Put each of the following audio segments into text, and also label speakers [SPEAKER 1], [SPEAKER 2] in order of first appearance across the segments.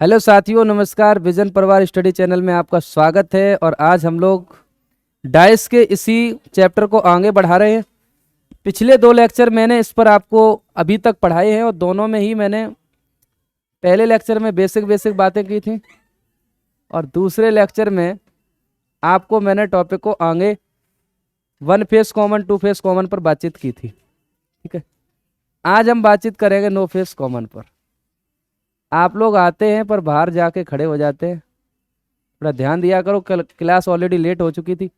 [SPEAKER 1] Hello साथियों, नमस्कार। Vision परिवार स्टडी चैनल में आपका स्वागत है। और आज हम लोग डाइस के इसी चैप्टर को आगे बढ़ा रहे हैं। पिछले दो लेक्चर मैंने इस पर आपको अभी तक पढ़ाए हैं और दोनों में ही मैंने पहले लेक्चर में बेसिक बातें की थी और दूसरे लेक्चर में आपको मैंने टॉपिक को आगे one face common, two face common पर बातचीत की थी। ठीक है, आज हम बातचीत करेंगे नो फेस कॉमन पर। आप लोग आते हैं पर बाहर जाके खड़े हो जाते हैं, थोड़ा ध्यान दिया करो। कल क्लास ऑलरेडी लेट हो चुकी थी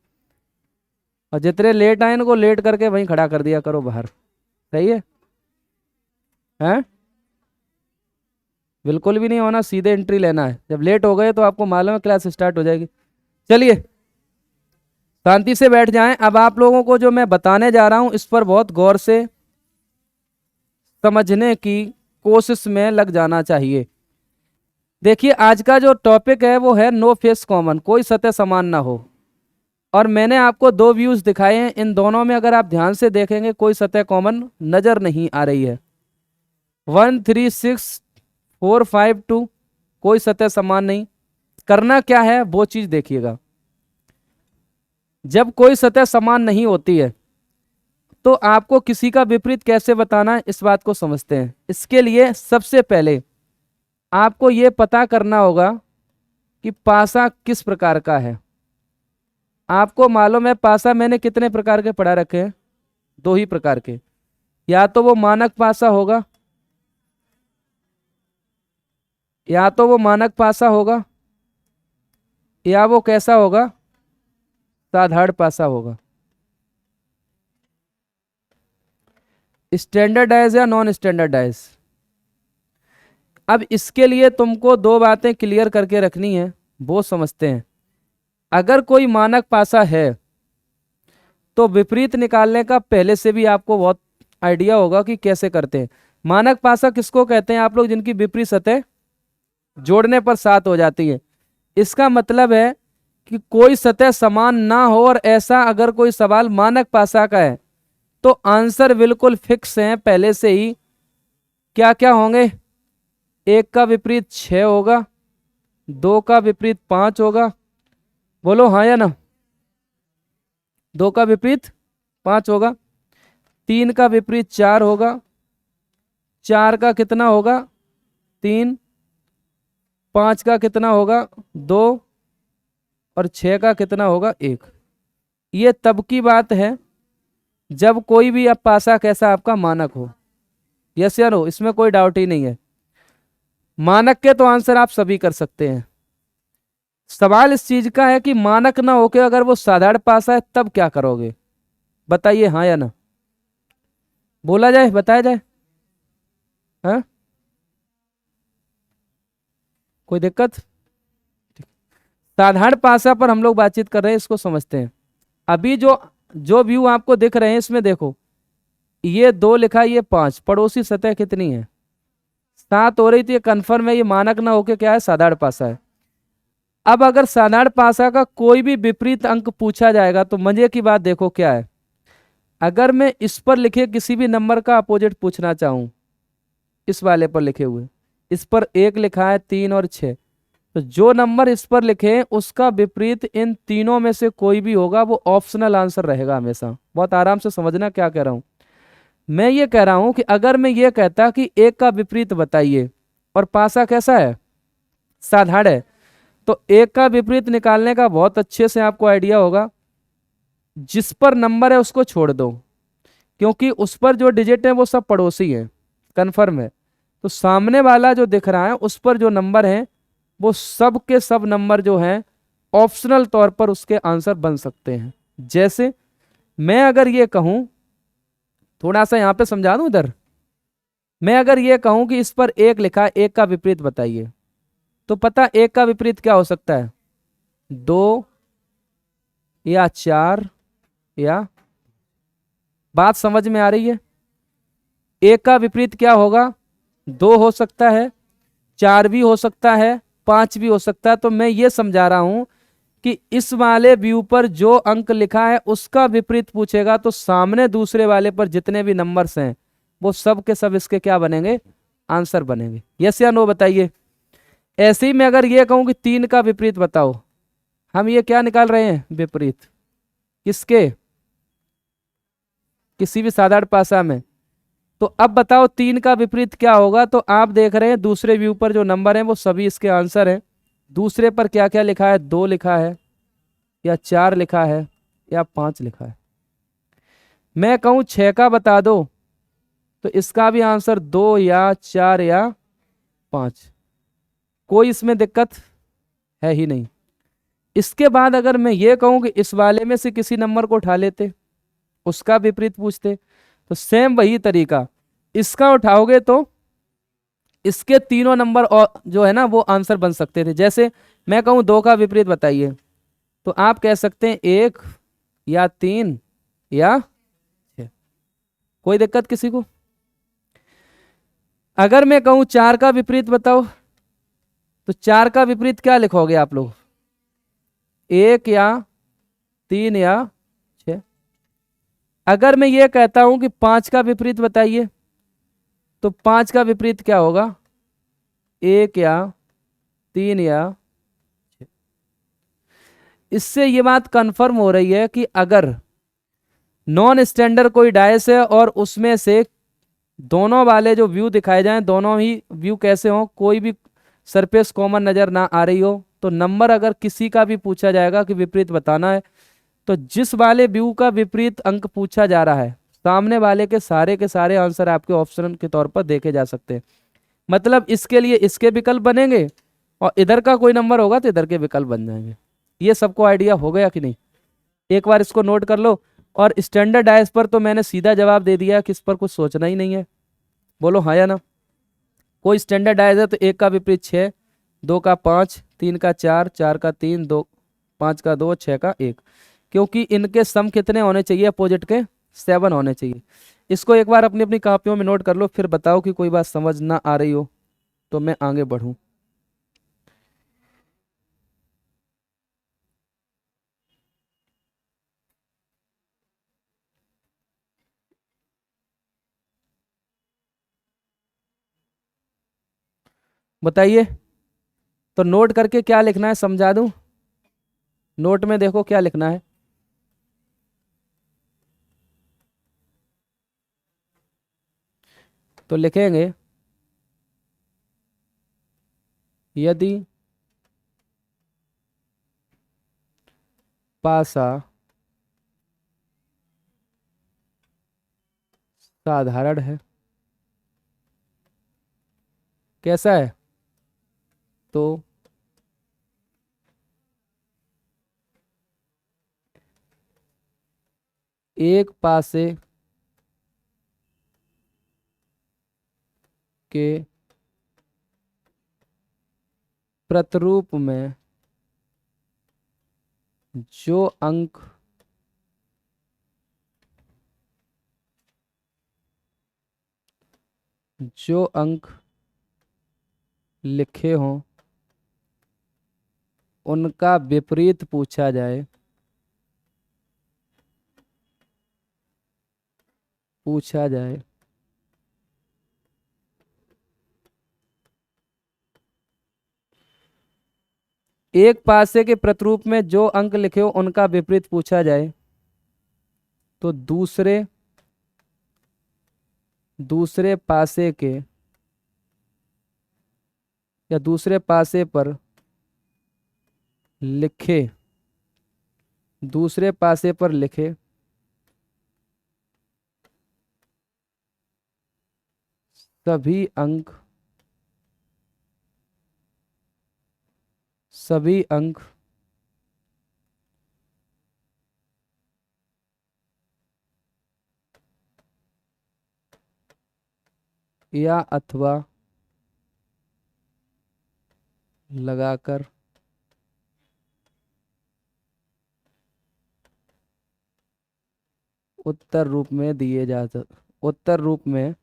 [SPEAKER 1] और जितने लेट आए इनको लेट करके वहीं खड़ा कर दिया करो बाहर। सही है? हैं? बिल्कुल भी नहीं होना, सीधे एंट्री लेना है। जब लेट हो गए तो आपको मालूम है क्लास स्टार्ट हो जाएगी। चलिए शांति से बैठ जाएं। अब आप लोगों को जो मैं बताने जा रहा हूं इस पर बहुत गौर से समझने की कोशिश में लग जाना चाहिए। देखिए, आज का जो टॉपिक है वो है नो फेस कॉमन, कोई सतह समान ना हो। और मैंने आपको दो व्यूज दिखाए हैं, इन दोनों में अगर आप ध्यान से देखेंगे कोई सतह कॉमन नजर नहीं आ रही है। 1 3 6 4 5 2 कोई सतह समान नहीं। करना क्या है वो चीज देखिएगा। जब कोई सतह समान नहीं होती है तो आपको किसी का विपरीत कैसे बताना है, इस बात को समझते हैं। इसके लिए सबसे पहले आपको ये पता करना होगा कि पासा किस प्रकार का है। आपको मालूम है पासा मैंने कितने प्रकार के पढ़ा रखे हैं? दो ही प्रकार के। या तो वो मानक पासा होगा, या तो वो मानक पासा होगा, या वो कैसा होगा? साधारण पासा होगा। स्टैंडर्डाइज या नॉन स्टैंडर्डाइज। अब इसके लिए तुमको दो बातें क्लियर करके रखनी है, वो समझते हैं। अगर कोई मानक पासा है तो विपरीत निकालने का पहले से भी आपको बहुत आइडिया होगा कि कैसे करते हैं। मानक पासा किसको कहते हैं आप लोग? जिनकी विपरीत सतह जोड़ने पर 7 हो जाती है। इसका मतलब है कि कोई सतह समान ना हो। और ऐसा अगर कोई सवाल मानक पासा का है तो आंसर बिल्कुल फिक्स है पहले से ही। क्या क्या होंगे? 1 का विपरीत 6 होगा, 2 का विपरीत 5 होगा। बोलो हाँ या ना? 2 का विपरीत 5 होगा। 3 का विपरीत 4 होगा। 4 का कितना होगा? 3। 5 का कितना होगा? 2। और 6 का कितना होगा? 1। ये तब की बात है जब कोई भी अब पासा कैसा आपका मानक हो। यस या नो? इसमें कोई डाउट ही नहीं है। मानक के तो आंसर आप सभी कर सकते हैं। सवाल इस चीज का है कि मानक ना होके अगर वो साधारण पासा है तब क्या करोगे? बताइए हाँ या ना? बोला जाए, बताया जाए। हाँ? कोई दिक्कत? साधारण पासा पर हम लोग बातचीत कर रहे हैं, इसको समझते हैं। अभी जो जो व्यू आपको दिख रहे हैं इसमें देखो, ये 2 लिखा, ये 5। पड़ोसी सतह कितनी है? 7 हो रही थी। ये कन्फर्म है, ये मानक ना होके क्या है? साधारण पासा है। अब अगर साधारण पासा का कोई भी विपरीत अंक पूछा जाएगा तो मजे की बात देखो क्या है। अगर मैं इस पर लिखे किसी भी नंबर का अपोजिट पूछना चाहूं, इस वाले पर लिखे हुए, इस पर 1 लिखा है, 3 और 6, तो जो नंबर इस पर लिखे उसका विपरीत इन तीनों में से कोई भी होगा, वो ऑप्शनल आंसर रहेगा हमेशा। बहुत आराम से समझना क्या कह रहा हूं। मैं ये कह रहा हूं कि अगर मैं ये कहता कि 1 का विपरीत बताइए और पासा कैसा है? साधारण है, तो 1 का विपरीत निकालने का बहुत अच्छे से आपको आइडिया होगा। जिस पर नंबर है उसको छोड़ दो, क्योंकि उस पर जो डिजिट है वो सब पड़ोसी हैं, कन्फर्म है। तो सामने वाला जो दिख रहा है उस पर जो नंबर है वो सब के सब नंबर जो हैं ऑप्शनल तौर पर उसके आंसर बन सकते हैं। जैसे मैं अगर ये कहूं, थोड़ा सा यहां पे समझा दूं इधर। मैं अगर ये कहूं कि इस पर 1 लिखा है, 1 का विपरीत बताइए, तो पता 1 का विपरीत क्या हो सकता है? 2 या 4 या। बात समझ में आ रही है? 1 का विपरीत क्या होगा? 2 हो सकता है, 4 भी हो सकता है, 5 भी हो सकता है। तो मैं ये समझा रहा हूं कि इस वाले व्यू पर जो अंक लिखा है उसका विपरीत पूछेगा तो सामने दूसरे वाले पर जितने भी नंबर्स हैं वो सब के सब इसके क्या बनेंगे? आंसर बनेंगे। यस या नो बताइए। ऐसे ही मैं अगर ये कहूं कि 3 का विपरीत बताओ, हम ये क्या निकाल रहे हैं, विपरीत किसके, किसी भी साधारण भाषा में। तो अब बताओ 3 का विपरीत क्या होगा। तो आप देख रहे हैं दूसरे व्यू पर जो नंबर है वो सभी इसके आंसर हैं। दूसरे पर क्या क्या लिखा है, 2 लिखा है या 4 लिखा है या 5 लिखा है। मैं कहूं 6 का बता दो, तो इसका भी आंसर 2 या 4 या 5। कोई इसमें दिक्कत है ही नहीं। इसके बाद अगर मैं ये कहूं कि इस वाले में से किसी नंबर को उठा लेते, उसका विपरीत पूछते, तो सेम वही तरीका, इसका उठाओगे तो इसके तीनों नंबर और जो है ना वो आंसर बन सकते थे। जैसे मैं कहूं 2 का विपरीत बताइए, तो आप कह सकते हैं 1 या 3 या 6। कोई दिक्कत किसी को। अगर मैं कहूं 4 का विपरीत बताओ, तो 4 का विपरीत क्या लिखोगे आप लोग, 1 या 3 या 6। अगर मैं ये कहता हूं कि 5 का विपरीत बताइए, तो 5 का विपरीत क्या होगा, 1 या 3 या 6। इससे ये बात कंफर्म हो रही है कि अगर नॉन स्टैंडर्ड कोई डायस है और उसमें से दोनों वाले जो व्यू दिखाए जाएं, दोनों ही व्यू कैसे हो, कोई भी सरफेस कॉमन नजर ना आ रही हो, तो नंबर अगर किसी का भी पूछा जाएगा कि विपरीत बताना है, तो जिस वाले व्यू का विपरीत अंक पूछा जा रहा है, सामने वाले के सारे आंसर आपके ऑप्शन के तौर पर देखे जा सकते हैं। मतलब इसके लिए इसके विकल्प बनेंगे और इधर का कोई नंबर होगा तो इधर के विकल्प बन जाएंगे। ये सबको आइडिया हो गया कि नहीं, एक बार इसको नोट कर लो। और स्टैंडर्ड डायस पर तो मैंने सीधा जवाब दे दिया कि इस पर कुछ सोचना ही नहीं है। बोलो हाँ या ना। कोई स्टैंडर्ड डायस है तो 1 का विपरीत 6, 2 का 5, 3 का 4, 4 का 3, 2, 5 का 2, 6 का 1। क्योंकि इनके सम कितने होने चाहिए अपोजिट के, 7 होने चाहिए। इसको एक बार अपनी अपनी कापियों में नोट कर लो, फिर बताओ कि कोई बात समझ ना आ रही हो तो मैं आगे बढ़ूं। बताइए। तो नोट करके क्या लिखना है समझा दूं। नोट में देखो क्या लिखना है। तो लिखेंगे यदि पासा साधारण है, कैसा है, तो एक पासे के प्रतिरूप में जो अंक लिखे हों उनका विपरीत पूछा जाए, पूछा जाए एक पासे के प्रतिरूप में जो अंक लिखे हो उनका विपरीत पूछा जाए, तो दूसरे पासे के या दूसरे पासे पर लिखे, दूसरे पासे पर लिखे सभी अंक, सभी अंक या अथवा लगाकर उत्तर रूप में दिए जाते, उत्तर रूप में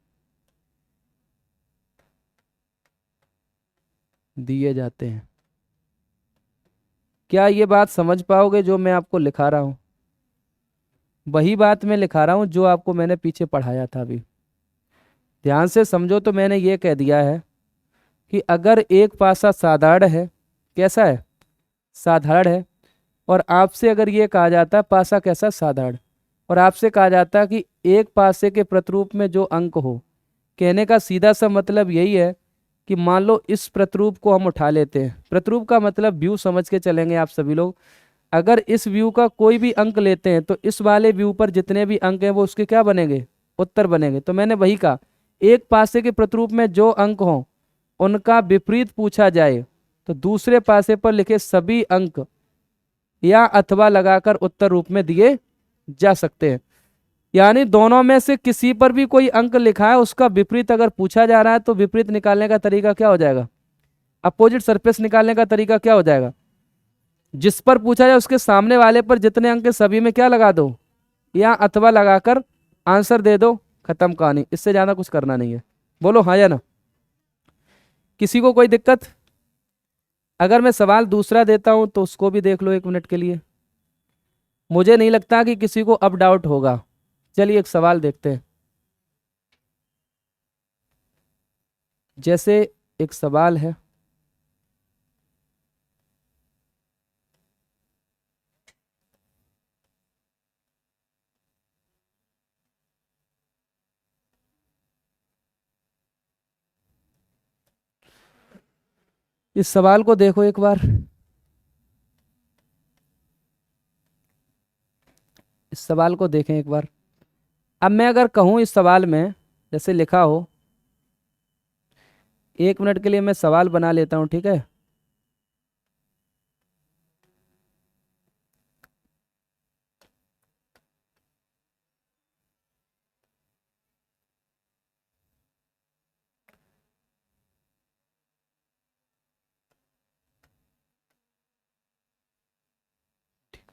[SPEAKER 1] दिए जाते हैं। क्या ये बात समझ पाओगे जो मैं आपको लिखा रहा हूं। वही बात मैं लिखा रहा हूं जो आपको मैंने पीछे पढ़ाया था। अभी ध्यान से समझो। तो मैंने ये कह दिया है कि अगर एक पासा साधारण है, कैसा है, साधारण है, और आपसे अगर ये कहा जाता पासा कैसा साधारण, और आपसे कहा जाता कि एक पासे के प्रतिरूप में जो अंक हो, कहने का सीधा सा मतलब यही है कि मान लो इस प्रतिरूप को हम उठा लेते हैं। प्रतिरूप का मतलब व्यू समझ के चलेंगे आप सभी लोग। अगर इस व्यू का कोई भी अंक लेते हैं तो इस वाले व्यू पर जितने भी अंक हैं वो उसके क्या बनेंगे, उत्तर बनेंगे। तो मैंने वही कहा, एक पासे के प्रतिरूप में जो अंक हों उनका विपरीत पूछा जाए तो दूसरे पासे पर लिखे सभी अंक या अथवा लगाकर उत्तर रूप में दिए जा सकते हैं। यानी दोनों में से किसी पर भी कोई अंक लिखा है, उसका विपरीत अगर पूछा जा रहा है तो विपरीत निकालने का तरीका क्या हो जाएगा, अपोजिट सरफेस निकालने का तरीका क्या हो जाएगा, जिस पर पूछा जाए उसके सामने वाले पर जितने अंक है सभी में क्या लगा दो, या अथवा लगाकर आंसर दे दो, खत्म कहानी। इससे ज्यादा कुछ करना नहीं है। बोलो हाँ या ना। किसी को कोई दिक्कत? अगर मैं सवाल दूसरा देता हूं तो उसको भी देख लो 1 मिनट के लिए। मुझे नहीं लगता कि किसी को अब डाउट होगा। चलिए एक सवाल देखते हैं। जैसे एक सवाल है, इस सवाल को देखो एक बार। इस सवाल को देखें एक बार। अब मैं अगर कहूं इस सवाल में जैसे लिखा हो, 1 मिनट के लिए मैं सवाल बना लेता हूं, ठीक है।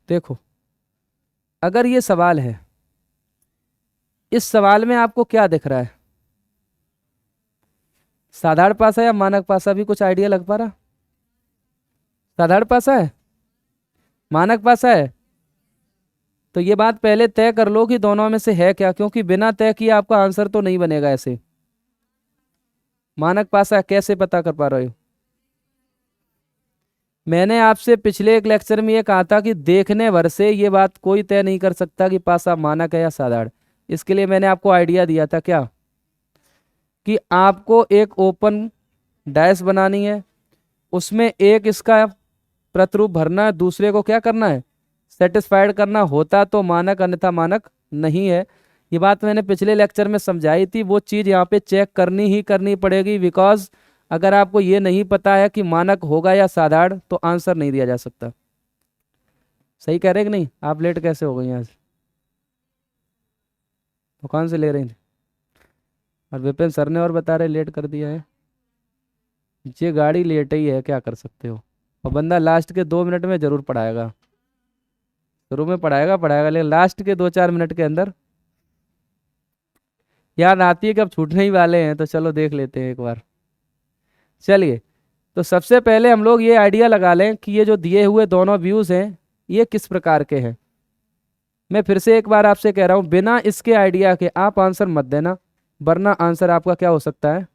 [SPEAKER 1] देखो अगर ये सवाल है, इस सवाल में आपको क्या दिख रहा है, साधारण पासा या मानक पासा, भी कुछ आइडिया लग पा रहा? साधारण पासा है, मानक पासा है? तो ये बात पहले तय कर लो कि दोनों में से है क्या, क्योंकि बिना तय किए आपका आंसर तो नहीं बनेगा ऐसे। मानक पासा कैसे पता कर पा रहे हो? मैंने आपसे पिछले एक लेक्चर में ये कहा था कि देखने भर से ये बात कोई तय नहीं कर सकता कि पासा मानक है या साधारण। इसके लिए मैंने आपको आइडिया दिया था क्या, कि आपको एक ओपन डैश बनानी है, उसमें एक इसका प्रतिरूप भरना है, दूसरे को क्या करना है, सेटिस्फाइड करना। होता तो मानक, अन्यथा मानक नहीं है। ये बात मैंने पिछले लेक्चर में समझाई थी। वो चीज़ यहाँ पे चेक करनी ही करनी पड़ेगी, बिकॉज अगर आपको ये नहीं पता है कि मानक होगा या साधारण तो आंसर नहीं दिया जा सकता। सही कह रहे कि नहीं? आप लेट कैसे हो गई यहाँ से, दुकान से ले रही थी? और विपिन सर ने और बता रहे लेट कर दिया है। ये गाड़ी लेट ही है, क्या कर सकते हो। और बंदा लास्ट के 2 मिनट में जरूर पढ़ाएगा, शुरू में पढ़ाएगा पढ़ाएगा, लेकिन लास्ट के 2-4 मिनट के अंदर याद आती है कि अब छूटने ही वाले हैं, तो चलो देख लेते हैं एक बार। चलिए, तो सबसे पहले हम लोग ये आइडिया लगा लें कि ये जो दिए हुए दोनों व्यूज हैं ये किस प्रकार के हैं। मैं फिर से एक बार आपसे कह रहा हूं, बिना इसके आइडिया के आप आंसर मत देना, वरना आंसर आपका क्या हो सकता है,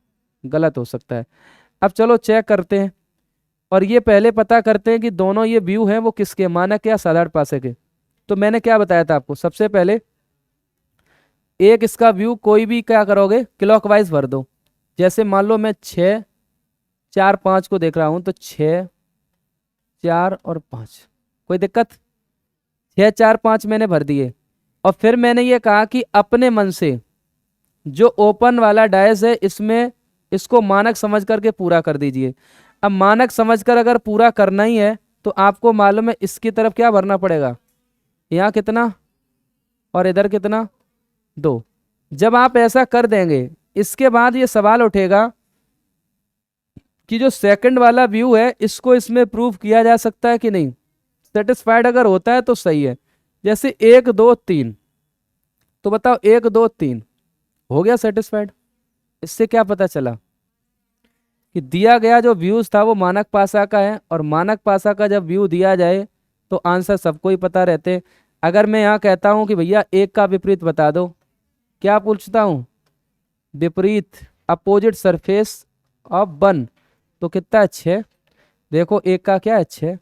[SPEAKER 1] गलत हो सकता है। अब चलो चेक करते हैं, और ये पहले पता करते हैं कि दोनों ये व्यू हैं वो किसके, मानक या साधारण पासे के। तो मैंने क्या बताया था आपको, सबसे पहले एक इसका व्यू कोई भी क्या करोगे, क्लॉकवाइज भर दो। जैसे मान लो मैं 6 4 5 को देख रहा हूं, तो 6 4 और 5, कोई दिक्कत? 6 4 5 मैंने भर दिए, और फिर मैंने ये कहा कि अपने मन से जो ओपन वाला डायस है इसमें इसको मानक समझ करके पूरा कर दीजिए। अब मानक समझकर अगर पूरा करना ही है तो आपको मालूम है इसकी तरफ क्या भरना पड़ेगा, यहाँ कितना और इधर कितना, 2। जब आप ऐसा कर देंगे, इसके बाद ये सवाल उठेगा कि जो सेकंड वाला व्यू है इसको इसमें प्रूव किया जा सकता है कि नहीं। सेटिस्फाइड अगर होता है तो सही है। जैसे 1 2 3, तो बताओ 1 2 3 हो गया सेटिस्फाइड। इससे क्या पता चला कि दिया गया जो व्यूज था वो मानक पासा का है, और मानक पासा का जब व्यू दिया जाए तो आंसर सबको ही पता रहते हैं। अगर मैं यहाँ कहता हूँ कि भैया एक का विपरीत बता दो, क्या पूछता हूँ, विपरीत, अपोजिट सरफेस ऑफ 1, तो कितना है 6। देखो एक का क्या है 6,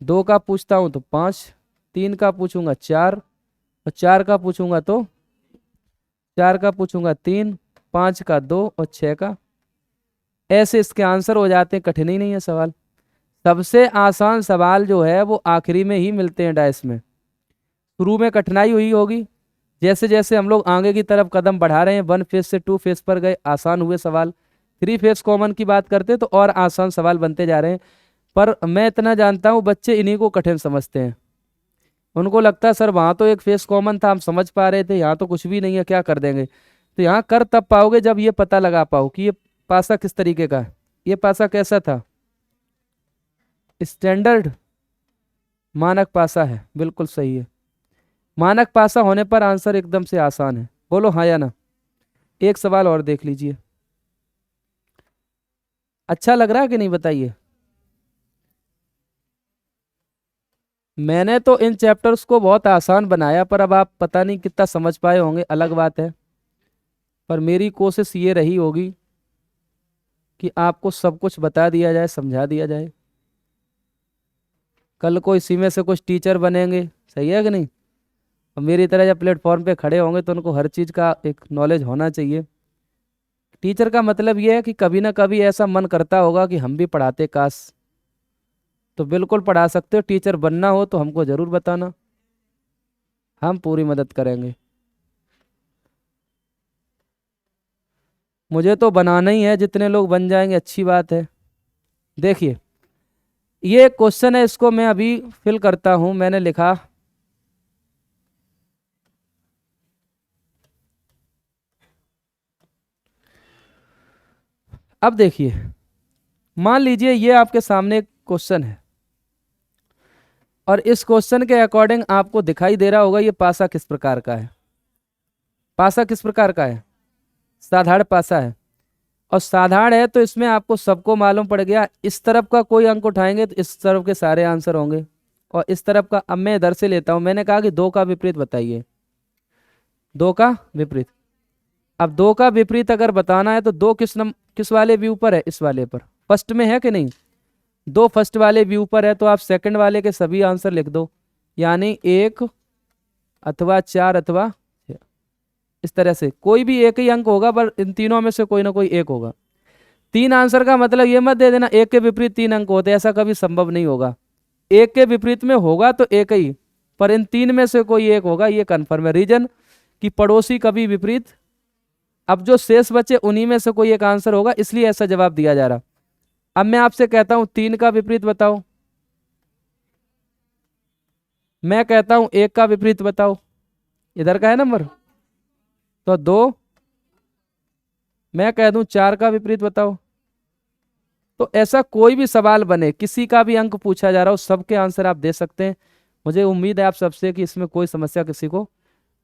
[SPEAKER 1] दो का पूछता हूं तो 5, तीन का पूछूंगा 4, और चार का पूछूंगा तो 4 का पूछूंगा 3, 5 का 2 और 6 का। ऐसे इसके आंसर हो जाते हैं, कठिन ही नहीं है सवाल। सबसे आसान सवाल जो है वो आखिरी में ही मिलते हैं डाइस में। शुरू में कठिनाई हुई होगी, जैसे जैसे हम लोग आगे की तरफ कदम बढ़ा रहे हैं, 1 फेज से 2 फेज पर गए, आसान हुए सवाल। 3 फेज कॉमन की बात करते तो और आसान सवाल बनते जा रहे हैं। पर मैं इतना जानता हूं बच्चे इन्हीं को कठिन समझते हैं। उनको लगता है सर वहां तो एक फेस कॉमन था, हम समझ पा रहे थे, यहाँ तो कुछ भी नहीं है, क्या कर देंगे। तो यहाँ कर तब पाओगे जब ये पता लगा पाओ कि ये पासा किस तरीके का है। ये पासा कैसा था, स्टैंडर्ड मानक पासा है, बिल्कुल सही है। मानक पासा होने पर आंसर एकदम से आसान है। बोलो हाँ या ना। एक सवाल और देख लीजिए। अच्छा लग रहा है कि नहीं बताइए। मैंने तो इन चैप्टर्स को बहुत आसान बनाया, पर अब आप पता नहीं कितना समझ पाए होंगे, अलग बात है। पर मेरी कोशिश ये रही होगी कि आपको सब कुछ बता दिया जाए, समझा दिया जाए। कल को इसी में से कुछ टीचर बनेंगे, सही है कि नहीं। और मेरी तरह जब प्लेटफॉर्म पे खड़े होंगे तो उनको हर चीज़ का एक नॉलेज होना चाहिए। टीचर का मतलब ये है कि कभी ना कभी ऐसा मन करता होगा कि हम भी पढ़ाते काश। तो बिल्कुल पढ़ा सकते हो, टीचर बनना हो तो हमको ज़रूर बताना, हम पूरी मदद करेंगे। मुझे तो बनाना ही है, जितने लोग बन जाएंगे अच्छी बात है। देखिए ये क्वेश्चन है, इसको मैं अभी फिल करता हूं। मैंने लिखा, अब देखिए मान लीजिए ये आपके सामने एक क्वेश्चन है, और इस क्वेश्चन के अकॉर्डिंग आपको दिखाई दे रहा होगा ये पासा किस प्रकार का है। पासा किस प्रकार का है, साधारण पासा है। और साधारण है तो इसमें आपको सबको मालूम पड़ गया, इस तरफ का कोई अंक उठाएंगे तो इस तरफ के सारे आंसर होंगे, और इस तरफ का। अब मैं इधर से लेता हूं, मैंने कहा कि दो का विपरीत बताइए, दो का विपरीत। अब दो का विपरीत अगर बताना है तो दो किस वाले व्यू पर है, इस वाले पर, फर्स्ट में है कि नहीं। दो फर्स्ट वाले व्यू पर है तो आप सेकंड वाले के सभी आंसर लिख दो, यानी 1 अथवा 4 अथवा 6। इस तरह से कोई भी एक ही अंक होगा, पर इन तीनों में से कोई ना कोई एक होगा। तीन आंसर का मतलब ये मत दे देना एक के विपरीत 3 अंक होते, ऐसा कभी संभव नहीं होगा। एक के विपरीत में होगा तो एक ही, पर इन तीन में से कोई एक होगा, ये कन्फर्म है। रीजन कि पड़ोसी कभी विपरीत। अब जो शेष बचे उन्हीं में से कोई एक आंसर होगा, इसलिए ऐसा जवाब दिया जा रहा। अब मैं आपसे कहता हूं 3 का विपरीत बताओ, मैं कहता हूं 1 का विपरीत बताओ, इधर का है नंबर, तो 2। मैं कह दूं 4 का विपरीत बताओ। तो ऐसा कोई भी सवाल बने, किसी का भी अंक पूछा जा रहा हो, सबके आंसर आप दे सकते हैं। मुझे उम्मीद है आप सबसे कि इसमें कोई समस्या किसी को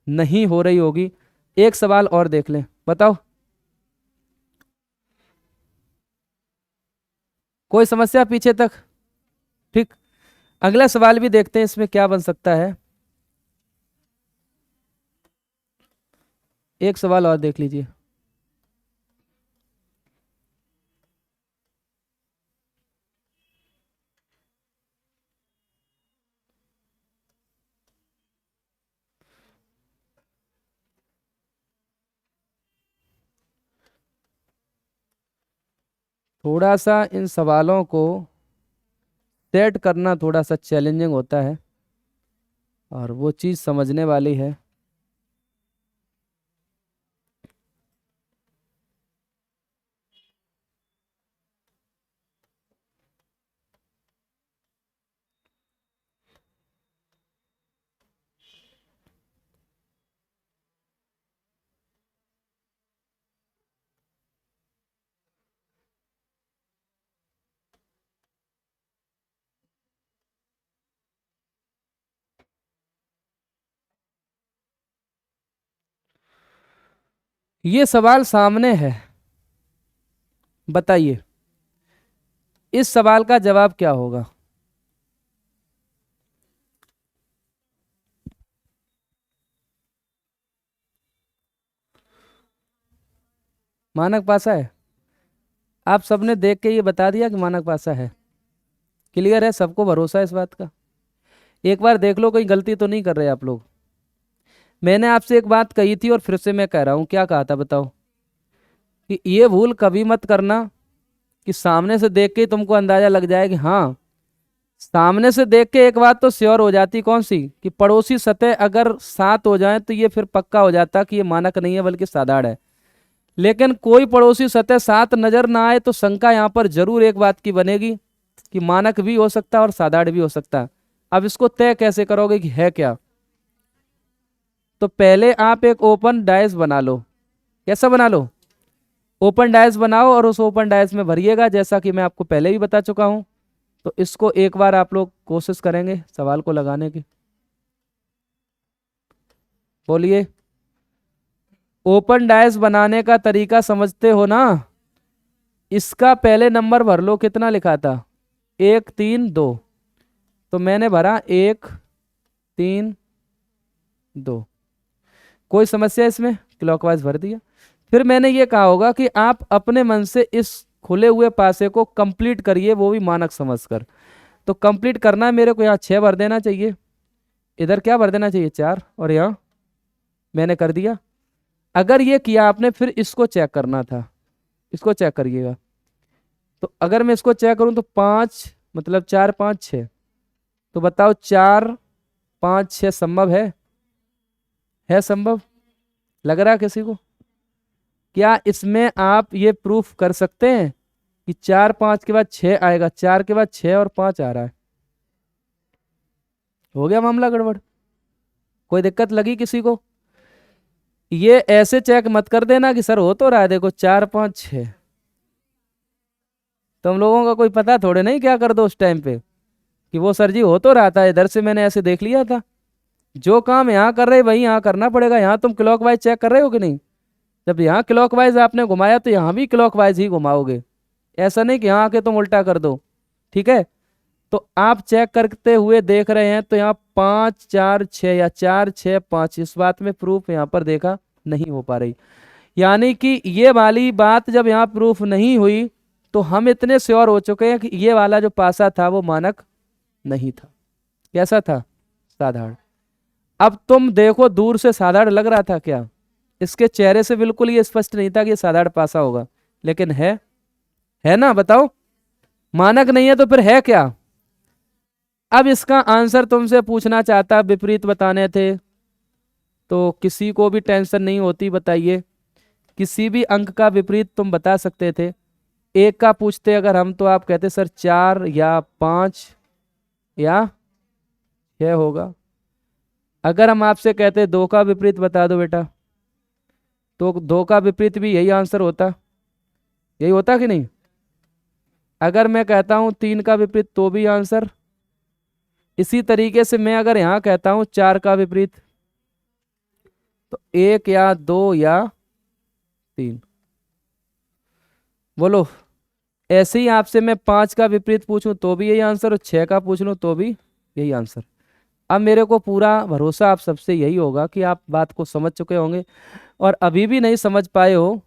[SPEAKER 1] नहीं हो रही होगी। एक सवाल और देख लें, बताओ कोई समस्या पीछे तक। ठीक, अगला सवाल भी देखते हैं इसमें क्या बन सकता है। एक सवाल और देख लीजिए। थोड़ा सा इन सवालों को सेट करना थोड़ा सा चैलेंजिंग होता है, और वो चीज़ समझने वाली है। ये सवाल सामने है, बताइए इस सवाल का जवाब क्या होगा। मानक पासा है। आप सबने देख के ये बता दिया कि मानक पासा है। क्लियर है, सबको भरोसा है इस बात का। एक बार देख लो, कोई गलती तो नहीं कर रहे आप लोग। मैंने आपसे एक बात कही थी और फिर से मैं कह रहा हूं, क्या कहा था बताओ? कि ये भूल कभी मत करना कि सामने से देख के ही तुमको अंदाजा लग जाए कि हाँ, सामने से देख के एक बात तो श्योर हो जाती, कौन सी? कि पड़ोसी सतह अगर 7 हो जाए तो ये फिर पक्का हो जाता कि ये मानक नहीं है बल्कि साधारण है। लेकिन कोई पड़ोसी सतह 7 नजर ना आए तो शंका यहाँ पर जरूर एक बात की बनेगी कि मानक भी हो सकता है और साधारण भी हो सकता है। अब इसको तय कैसे करोगे कि है क्या? तो पहले आप एक ओपन डायस बना लो। कैसा बना लो? ओपन डायस बनाओ और उस ओपन डायस में भरिएगा, जैसा कि मैं आपको पहले भी बता चुका हूं। तो इसको एक बार आप लोग कोशिश करेंगे सवाल को लगाने की। बोलिए। ओपन डायस बनाने का तरीका समझते हो ना? इसका पहले नंबर भर लो, कितना लिखा था? 1 3 2। तो मैंने भरा 1 3 2। कोई समस्या इसमें? क्लॉकवाइज भर दिया। फिर मैंने ये कहा होगा कि आप अपने मन से इस खुले हुए पासे को कंप्लीट करिए, वो भी मानक समझकर। तो कंप्लीट करना है मेरे को, यहाँ 6 भर देना चाहिए, इधर क्या भर देना चाहिए? 4, और यहाँ मैंने कर दिया। अगर ये किया आपने, फिर इसको चेक करना था, इसको चेक करिएगा। तो अगर मैं इसको चेक करूं तो 5 मतलब 4 5 6। तो बताओ 4 5 6 संभव है? है संभव? लग रहा है किसी को? क्या इसमें आप ये प्रूफ कर सकते हैं कि 4 5 के बाद 6 आएगा, 4 के बाद 6 और 5 आ रहा है? हो गया मामला गड़बड़? कोई दिक्कत लगी किसी को? ये ऐसे चेक मत कर देना कि सर हो तो रहा है, देखो 4 5 6। तुम लोगों का कोई पता थोड़े नहीं क्या कर दो उस टाइम पे कि वो सर जी हो तो रहा था, इधर से मैंने ऐसे देख लिया था। जो काम यहाँ कर रहे वही यहाँ करना पड़ेगा। यहाँ तुम क्लॉकवाइज चेक कर रहे हो कि नहीं? जब यहाँ क्लॉकवाइज आपने घुमाया तो यहाँ भी क्लॉकवाइज ही घुमाओगे। ऐसा नहीं कि यहाँ आके तुम उल्टा कर दो। ठीक है? तो आप चेक करते हुए देख रहे हैं तो यहाँ 5 4 6 या 4 6 5, इस बात में प्रूफ यहाँ पर देखा नहीं हो पा रही। यानी कि ये वाली बात जब यहाँ प्रूफ नहीं हुई तो हम इतने श्योर हो चुके हैं कि ये वाला जो पासा था वो मानक नहीं था। कैसा था? साधारण। अब तुम देखो, दूर से साधारण लग रहा था क्या? इसके चेहरे से बिल्कुल ये स्पष्ट नहीं था कि ये साधारण पासा होगा, लेकिन है ना? बताओ, मानक नहीं है तो फिर है क्या? अब इसका आंसर तुमसे पूछना चाहता, विपरीत बताने थे तो किसी को भी टेंशन नहीं होती, बताइए। किसी भी अंक का विपरीत तुम बता सकते थे। 1 का पूछते अगर हम तो आप कहते सर 4 या 5 या 6 होगा। अगर हम आपसे कहते 2 का विपरीत बता दो बेटा, तो 2 का विपरीत भी यही आंसर होता। यही होता कि नहीं? अगर मैं कहता हूं 3 का विपरीत तो भी आंसर। इसी तरीके से मैं अगर यहां कहता हूं 4 का विपरीत, तो 1 या 2 या 3। बोलो। ऐसे ही आपसे मैं 5 का विपरीत पूछूं तो भी यही आंसर, और 6 का पूछ लूं तो भी यही आंसर। अब मेरे को पूरा भरोसा आप सबसे यही होगा कि आप बात को समझ चुके होंगे, और अभी भी नहीं समझ पाए हो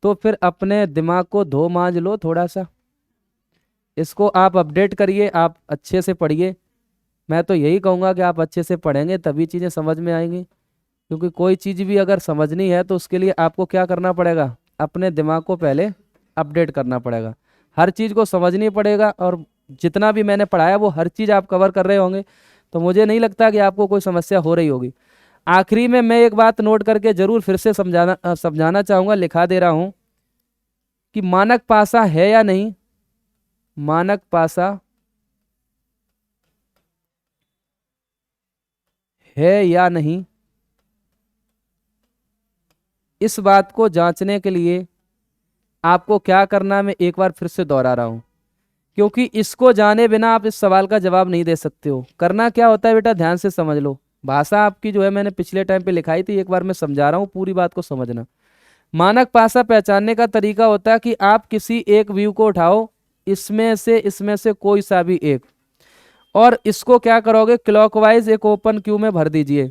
[SPEAKER 1] तो फिर अपने दिमाग को धो मांज लो थोड़ा सा। इसको आप अपडेट करिए, आप अच्छे से पढ़िए। मैं तो यही कहूँगा कि आप अच्छे से पढ़ेंगे तभी चीज़ें समझ में आएंगी। क्योंकि कोई चीज़ भी अगर समझनी है तो उसके लिए आपको क्या करना पड़ेगा? अपने दिमाग को पहले अपडेट करना पड़ेगा, हर चीज़ को समझनी पड़ेगा। और जितना भी मैंने पढ़ाया वो हर चीज़ आप कवर कर रहे होंगे, तो मुझे नहीं लगता कि आपको कोई समस्या हो रही होगी। आखिरी में मैं एक बात नोट करके जरूर फिर से समझाना चाहूँगा, लिखा दे रहा हूँ कि मानक पासा है या नहीं। मानक पासा है या नहीं, इस बात को जांचने के लिए आपको क्या करना, मैं एक बार फिर से दोहरा रहा हूं, क्योंकि इसको जाने बिना आप इस सवाल का जवाब नहीं दे सकते हो। करना क्या होता है बेटा, ध्यान से समझ लो। भाषा आपकी जो है मैंने पिछले टाइम पे लिखाई थी, एक बार मैं समझा रहा हूं, पूरी बात को समझना। मानक पासा पहचानने का तरीका होता है कि आप किसी एक व्यू को उठाओ, इसमें से कोई सा भी एक, और इसको क्या करोगे, क्लॉकवाइज एक ओपन क्यू में भर दीजिए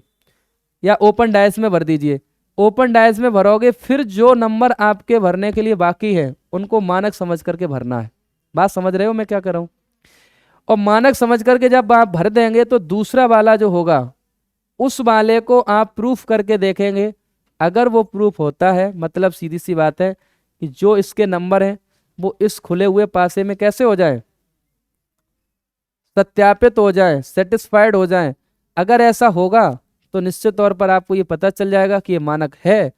[SPEAKER 1] या ओपन डायस में भर दीजिए। ओपन डायस में भरोगे, फिर जो नंबर आपके भरने के लिए बाकी है उनको मानक समझ करके भरना है। बात समझ रहे हो मैं क्या कर रहा हूं? और मानक समझ करके जब आप भर देंगे तो दूसरा वाला जो होगा उस वाले को आप प्रूफ करके देखेंगे। अगर वो प्रूफ होता है, मतलब सीधी सी बात है कि जो इसके नंबर हैं वो इस खुले हुए पासे में कैसे हो जाए, सत्यापित हो जाए, सेटिस्फाइड हो जाए। अगर ऐसा होगा तो निश्चित तौर पर आपको ये पता चल जाएगा कि ये मानक है,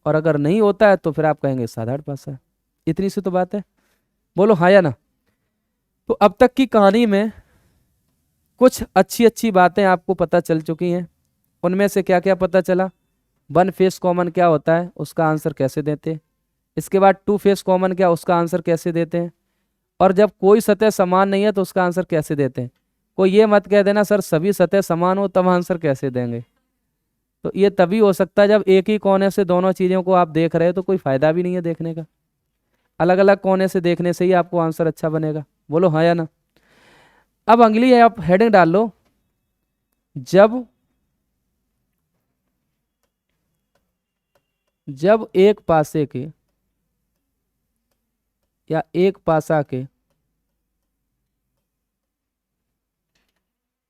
[SPEAKER 1] और अगर नहीं होता है तो फिर आप कहेंगे साधारण पासा है। इतनी सी तो बात है, बोलो हाँ या ना। तो अब तक की कहानी में कुछ अच्छी अच्छी बातें आपको पता चल चुकी हैं। उनमें से क्या क्या पता चला? वन फेस कॉमन क्या होता है, उसका आंसर कैसे देते हैं। इसके बाद टू फेस कॉमन क्या, उसका आंसर कैसे देते हैं। और जब कोई सतह समान नहीं है तो उसका आंसर कैसे देते हैं। कोई ये मत कह देना सर सभी सतह समान हो तब आंसर कैसे देंगे। तो ये तभी हो सकता है जब एक ही कोने से दोनों चीज़ों को आप देख रहे हो, तो कोई फायदा भी नहीं है देखने का। अलग अलग कोने से देखने से ही आपको आंसर अच्छा बनेगा। बोलो हाँ या ना। अब अगली है, आप हेडिंग डाल लो, जब जब एक पासे के या एक पासा के,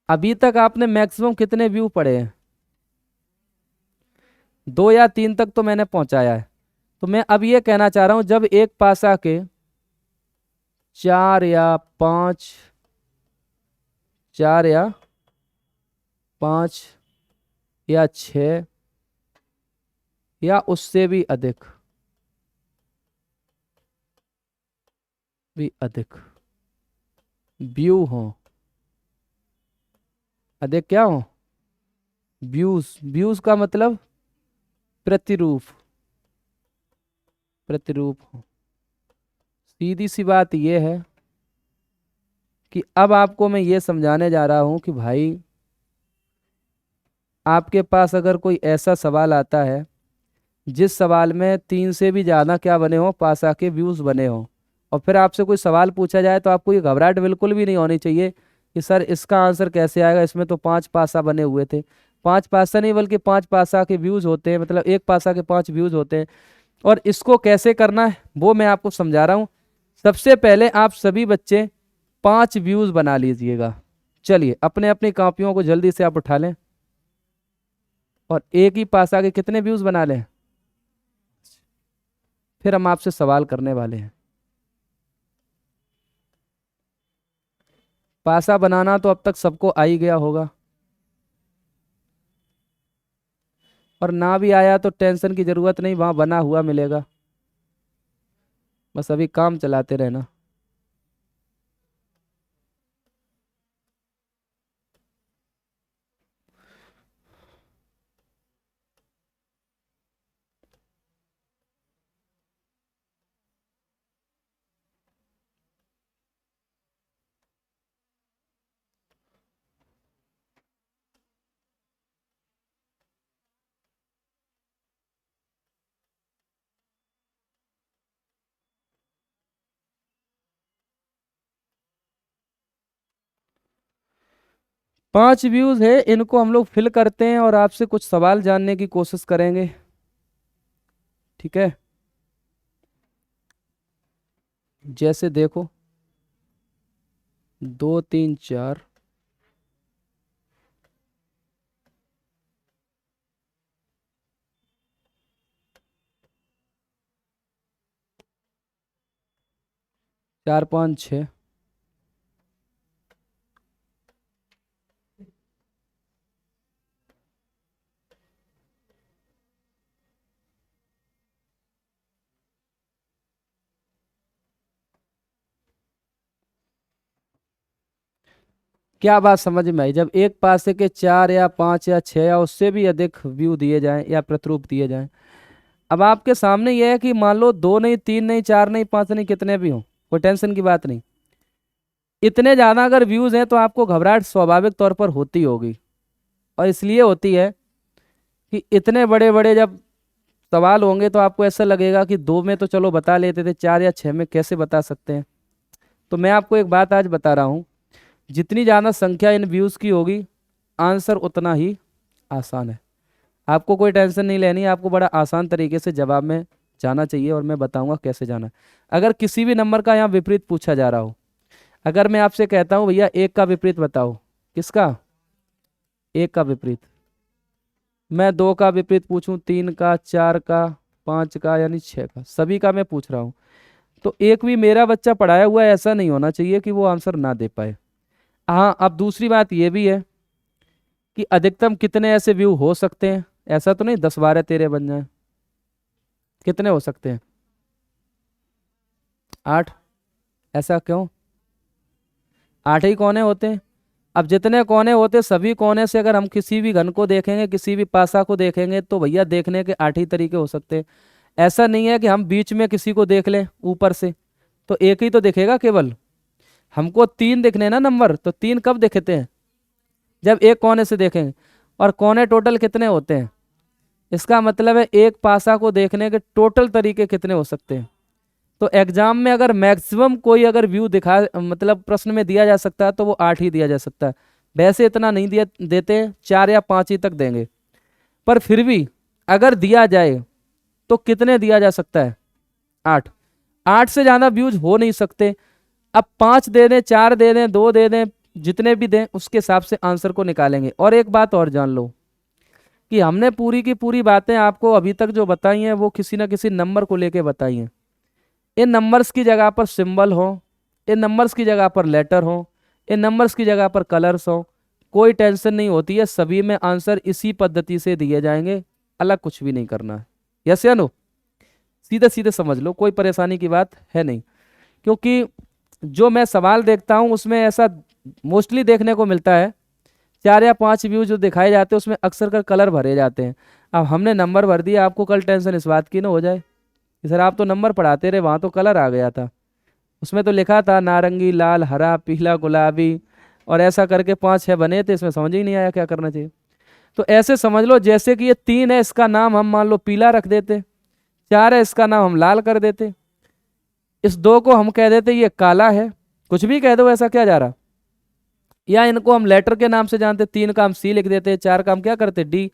[SPEAKER 1] अभी तक आपने मैक्सिमम कितने व्यू पढ़े हैं? 2 या 3 तक तो मैंने पहुंचाया है। तो मैं अब ये कहना चाह रहा हूं, जब एक पासा के 4 या 5, 4 या 5 या 6 या उससे भी अधिक व्यू हो, अधिक क्या हो, व्यूज। व्यूज का मतलब प्रतिरूप, प्रतिरूप हो। सीधी सी बात यह है कि अब आपको मैं ये समझाने जा रहा हूं कि भाई आपके पास अगर कोई ऐसा सवाल आता है जिस सवाल में 3 से भी ज़्यादा क्या बने हो, पासा के व्यूज बने हो, और फिर आपसे कोई सवाल पूछा जाए तो आपको ये घबराहट बिल्कुल भी नहीं होनी चाहिए कि सर इसका आंसर कैसे आएगा, इसमें तो 5 पासा बने हुए थे। 5 पासा नहीं बल्कि 5 पासा के व्यूज होते हैं, मतलब एक पासा के 5 व्यूज होते हैं। और इसको कैसे करना है वो मैं आपको समझा रहा हूँ। सबसे पहले आप सभी बच्चे 5 व्यूज बना लीजिएगा। चलिए अपने अपनी कॉपियों को जल्दी से आप उठा लें और एक ही पासा के कितने व्यूज बना लें। फिर हम आपसे सवाल करने वाले हैं। पासा बनाना तो अब तक सबको आ ही गया होगा, और ना भी आया तो टेंशन की जरूरत नहीं, वहां बना हुआ मिलेगा। बस अभी काम चलाते रहना। पांच व्यूज है, इनको हम लोग फिल करते हैं और आपसे कुछ सवाल जानने की कोशिश करेंगे। ठीक है, जैसे देखो 2 3 4, चार पाँच छः, क्या बात समझ में आई? जब एक पासे के 4 या 5 या 6 या उससे भी अधिक व्यू दिए जाएं या प्रतिरूप दिए जाएं। अब आपके सामने यह है कि मान लो 2 नहीं, 3 नहीं, 4 नहीं, 5 नहीं, कितने भी हो, कोई टेंशन की बात नहीं। इतने ज़्यादा अगर व्यूज़ हैं तो आपको घबराहट स्वाभाविक तौर पर होती होगी, और इसलिए होती है कि इतने बड़े बड़े जब सवाल होंगे तो आपको ऐसा लगेगा कि 2 में तो चलो बता लेते थे, 4 या 6 में कैसे बता सकते हैं। तो मैं आपको एक बात आज बता रहा हूँ, जितनी ज़्यादा संख्या इन व्यूज़ की होगी आंसर उतना ही आसान है। आपको कोई टेंशन नहीं लेनी है, आपको बड़ा आसान तरीके से जवाब में जाना चाहिए और मैं बताऊंगा कैसे जाना है। अगर किसी भी नंबर का यहाँ विपरीत पूछा जा रहा हो, अगर मैं आपसे कहता हूँ भैया 1 का विपरीत बताओ, किसका? 1 का विपरीत। मैं 2 का विपरीत पूछूं, 3 का, 4 का, 5 का, यानी 6 का, सभी का मैं पूछ रहा हूँ। तो एक भी मेरा बच्चा पढ़ाया हुआ है ऐसा नहीं होना चाहिए कि वो आंसर ना दे पाए। हाँ, अब दूसरी बात ये भी है कि अधिकतम कितने ऐसे व्यू हो सकते हैं, ऐसा तो नहीं 10 12 13 बन जाए। कितने हो सकते हैं? 8। ऐसा क्यों? 8 ही कोने होते हैं। अब जितने कोने होते सभी कोने से अगर हम किसी भी घन को देखेंगे, किसी भी पासा को देखेंगे, तो भैया देखने के 8 ही तरीके हो सकते हैं। ऐसा नहीं है कि हम बीच में किसी को देख लें ऊपर से तो एक ही तो दिखेगा केवल। हमको 3 दिखने ना नंबर, तो 3 कब दिखते हैं? जब एक कोने से देखेंगे। और कोने टोटल कितने होते हैं? इसका मतलब है एक पासा को देखने के टोटल तरीके कितने हो सकते हैं। तो एग्जाम में अगर मैक्सिमम कोई अगर व्यू दिखा, मतलब प्रश्न में दिया जा सकता है, तो वो 8 ही दिया जा सकता है। वैसे इतना नहीं दिया देते, 4 या 5 ही तक देंगे। पर फिर भी अगर दिया जाए तो कितने दिया जा सकता है? 8। 8 से ज्यादा व्यूज हो नहीं सकते। अब 5 दे दें, 4 दे दें, 2 दे दें, जितने भी दें उसके हिसाब से आंसर को निकालेंगे। और एक बात और जान लो कि हमने पूरी की पूरी बातें आपको अभी तक जो बताई हैं वो किसी ना किसी नंबर को लेके बताई हैं। इन नंबर्स की जगह पर सिंबल हो, इन नंबर्स की जगह पर लेटर हो, इन नंबर्स की जगह पर कलर्स हो, कोई टेंशन नहीं होती है। सभी में आंसर इसी पद्धति से दिए जाएंगे, अलग कुछ भी नहीं करना है। यस या नो? सीधे सीधे समझ लो, कोई परेशानी की बात है नहीं। क्योंकि जो मैं सवाल देखता हूँ उसमें ऐसा मोस्टली देखने को मिलता है, 4 या 5 व्यू जो दिखाए जाते हैं उसमें अक्सर कर कलर भरे जाते हैं। अब हमने नंबर भर दिया, आपको कल टेंशन इस बात की ना हो जाए कि सर आप तो नंबर पढ़ाते रहे, वहाँ तो कलर आ गया था, उसमें तो लिखा था नारंगी, लाल, हरा, पीला, गुलाबी, और ऐसा करके 5 6 बने थे, इसमें समझ ही नहीं आया क्या करना चाहिए। तो ऐसे समझ लो जैसे कि ये 3 है, इसका नाम हम मान लो पीला रख देते, 4 है इसका नाम हम लाल कर देते, इस 2 को हम कह देते ये काला है, कुछ भी कह दो, ऐसा क्या जा रहा। या इनको हम लेटर के नाम से जानते, 3 का हम सी लिख देते, 4 का हम क्या करते डी,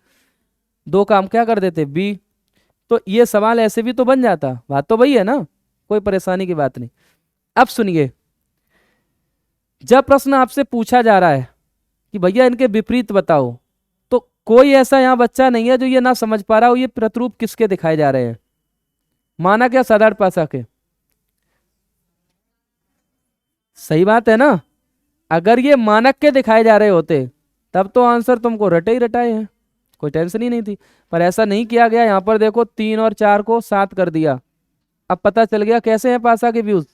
[SPEAKER 1] 2 का हम क्या कर देते बी। तो ये सवाल ऐसे भी तो बन जाता, बात तो वही है ना, कोई परेशानी की बात नहीं। अब सुनिए, जब प्रश्न आपसे पूछा जा रहा है कि भैया इनके विपरीत बताओ, तो कोई ऐसा यहाँ बच्चा नहीं है जो ये ना समझ पा रहा हो ये प्रतिरूप किसके दिखाए जा रहे हैं। माना क्या? साधारण पासा के। सही बात है ना? अगर ये मानक के दिखाए जा रहे होते तब तो आंसर तुमको रटे ही रटाए हैं, कोई टेंशन ही नहीं थी। पर ऐसा नहीं किया गया। यहाँ पर देखो 3 और 4 को 7 कर दिया। अब पता चल गया कैसे हैं पासा के व्यूज।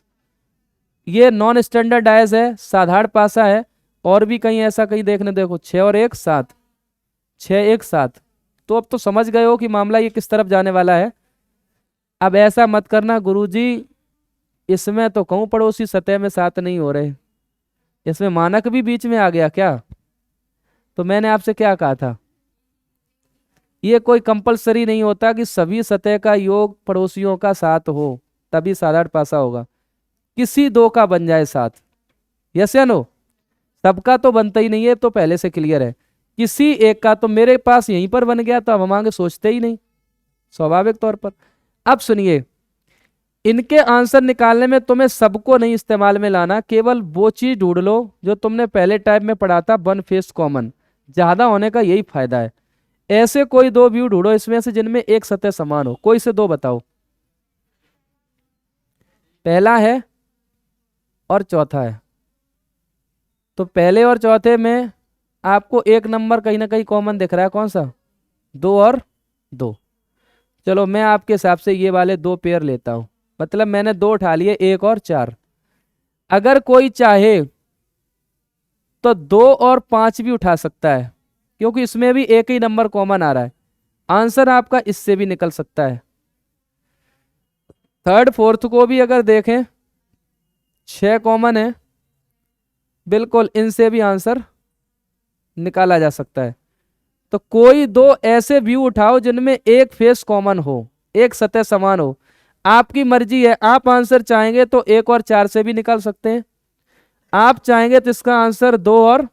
[SPEAKER 1] ये नॉन स्टैंडर्डाइज है, साधारण पासा है। और भी कहीं ऐसा कहीं देखने, देखो 6 और 1 7, 6 1 7। तो अब तो समझ गए हो कि मामला ये किस तरफ जाने वाला है। अब ऐसा मत करना गुरुजी इसमें तो कहूँ पड़ोसी सतह में 7 नहीं हो रहे, इसमें मानक भी बीच में आ गया क्या। तो मैंने आपसे क्या कहा था, ये कोई कंपलसरी नहीं होता कि सभी सतह का योग पड़ोसियों का 7 हो तभी साधारण पासा होगा। किसी 2 का बन जाए 7, यस या नो? सबका तो बनता ही नहीं है, तो पहले से क्लियर है। किसी एक का तो मेरे पास यहीं पर बन गया, तो अब हम आगे सोचते ही नहीं, स्वाभाविक तौर पर। अब सुनिए, इनके आंसर निकालने में तुम्हें सबको नहीं इस्तेमाल में लाना, केवल वो चीज ढूंढ लो जो तुमने पहले टाइप में पढ़ा था, वन फेस कॉमन। ज्यादा होने का यही फायदा है। ऐसे कोई 2 व्यू ढूंढो इसमें से जिनमें एक सतह समान हो, कोई से 2 बताओ। पहला है और चौथा है, तो पहले और चौथे में आपको एक नंबर कहीं ना कहीं कॉमन दिख रहा है, कौन सा? 2 और 2। चलो मैं आपके हिसाब से ये वाले 2 पेयर लेता हूं, मतलब मैंने 2 उठा लिए, 1 और 4। अगर कोई चाहे तो 2 और 5 भी उठा सकता है, क्योंकि इसमें भी एक ही नंबर कॉमन आ रहा है। आंसर आपका इससे भी निकल सकता है। थर्ड फोर्थ को भी अगर देखें 6 कॉमन है, बिल्कुल इनसे भी आंसर निकाला जा सकता है। तो कोई 2 ऐसे व्यू उठाओ जिनमें एक फेस कॉमन हो, एक सतह समान हो। आपकी मर्जी है, आप आंसर चाहेंगे तो 1 और 4 से भी निकाल सकते हैं, आप चाहेंगे तो इसका आंसर 2 और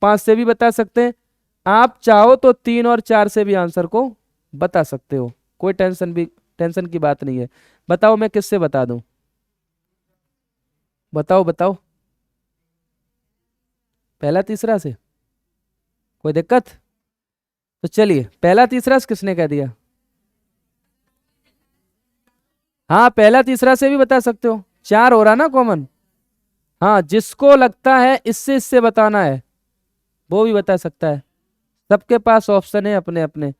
[SPEAKER 1] 5 से भी बता सकते हैं, आप चाहो तो 3 और 4 से भी आंसर को बता सकते हो, कोई टेंशन की बात नहीं है। बताओ मैं किससे बता दूं, बताओ बताओ। पहला तीसरा से कोई दिक्कत? तो चलिए, पहला तीसरा से किसने कह दिया? हाँ, पहला तीसरा से भी बता सकते हो, 4 हो रहा ना कॉमन। हाँ, जिसको लगता है इससे इससे बताना है वो भी बता सकता है, सबके पास ऑप्शन है अपने अपने।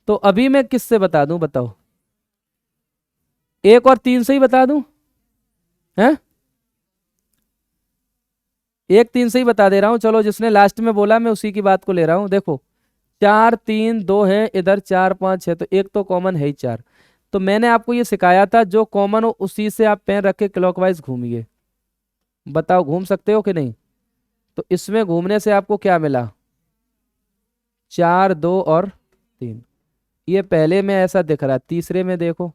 [SPEAKER 1] तो अभी मैं किससे बता दूं बताओ? 1 और 3 से ही बता दूं? हैं? 1 3 से ही बता दे रहा हूं, चलो जिसने लास्ट में बोला मैं उसी की बात को ले रहा हूं। देखो, 4 3 2 है इधर, 4 5 6, तो एक तो कॉमन है ही 4। तो मैंने आपको ये सिखाया था जो कॉमन हो उसी से आप पेन रख के क्लॉकवाइज घूमिए। बताओ घूम सकते हो कि नहीं? तो इसमें घूमने से आपको क्या मिला? 4 2 और 3। ये पहले में ऐसा दिख रहा है, तीसरे में देखो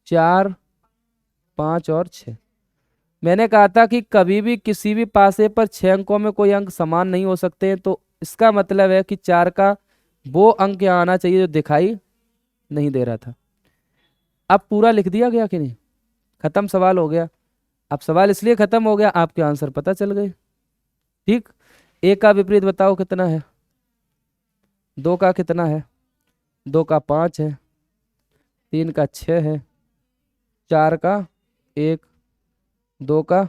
[SPEAKER 1] 4 5 और 6। मैंने कहा था कि कभी भी किसी भी पासे पर 6 अंकों में कोई अंक समान नहीं हो सकते हैं, तो इसका मतलब है कि 4 का वो अंक यहाँ आना चाहिए जो दिखाई नहीं दे रहा था। अब पूरा लिख दिया गया कि नहीं? खत्म, सवाल हो गया। अब सवाल इसलिए खत्म हो गया, आपके आंसर पता चल गए। ठीक, एक का विपरीत बताओ कितना है? 2 का कितना है? 2 का 5 है, 3 का 6 है, 4 का 1, 2 का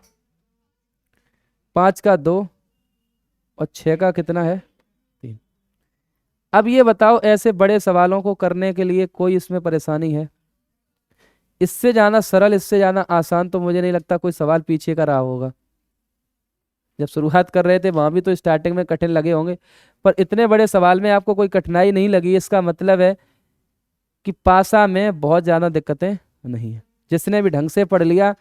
[SPEAKER 1] 5 का 2 और 6 का कितना है? 3। अब ये बताओ, ऐसे बड़े सवालों को करने के लिए कोई इसमें परेशानी है? इससे जाना सरल, इससे जाना आसान तो मुझे नहीं लगता कोई सवाल पीछे का रहा होगा। जब शुरुआत कर रहे थे वहां भी तो स्टार्टिंग में कठिन लगे होंगे, पर इतने बड़े सवाल में आपको कोई कठिनाई नहीं लगी, इसका मतलब है कि पासा में बहुत ज्यादा दिक्कतें नहीं है। जिसने भी ढंग से पढ़ लिया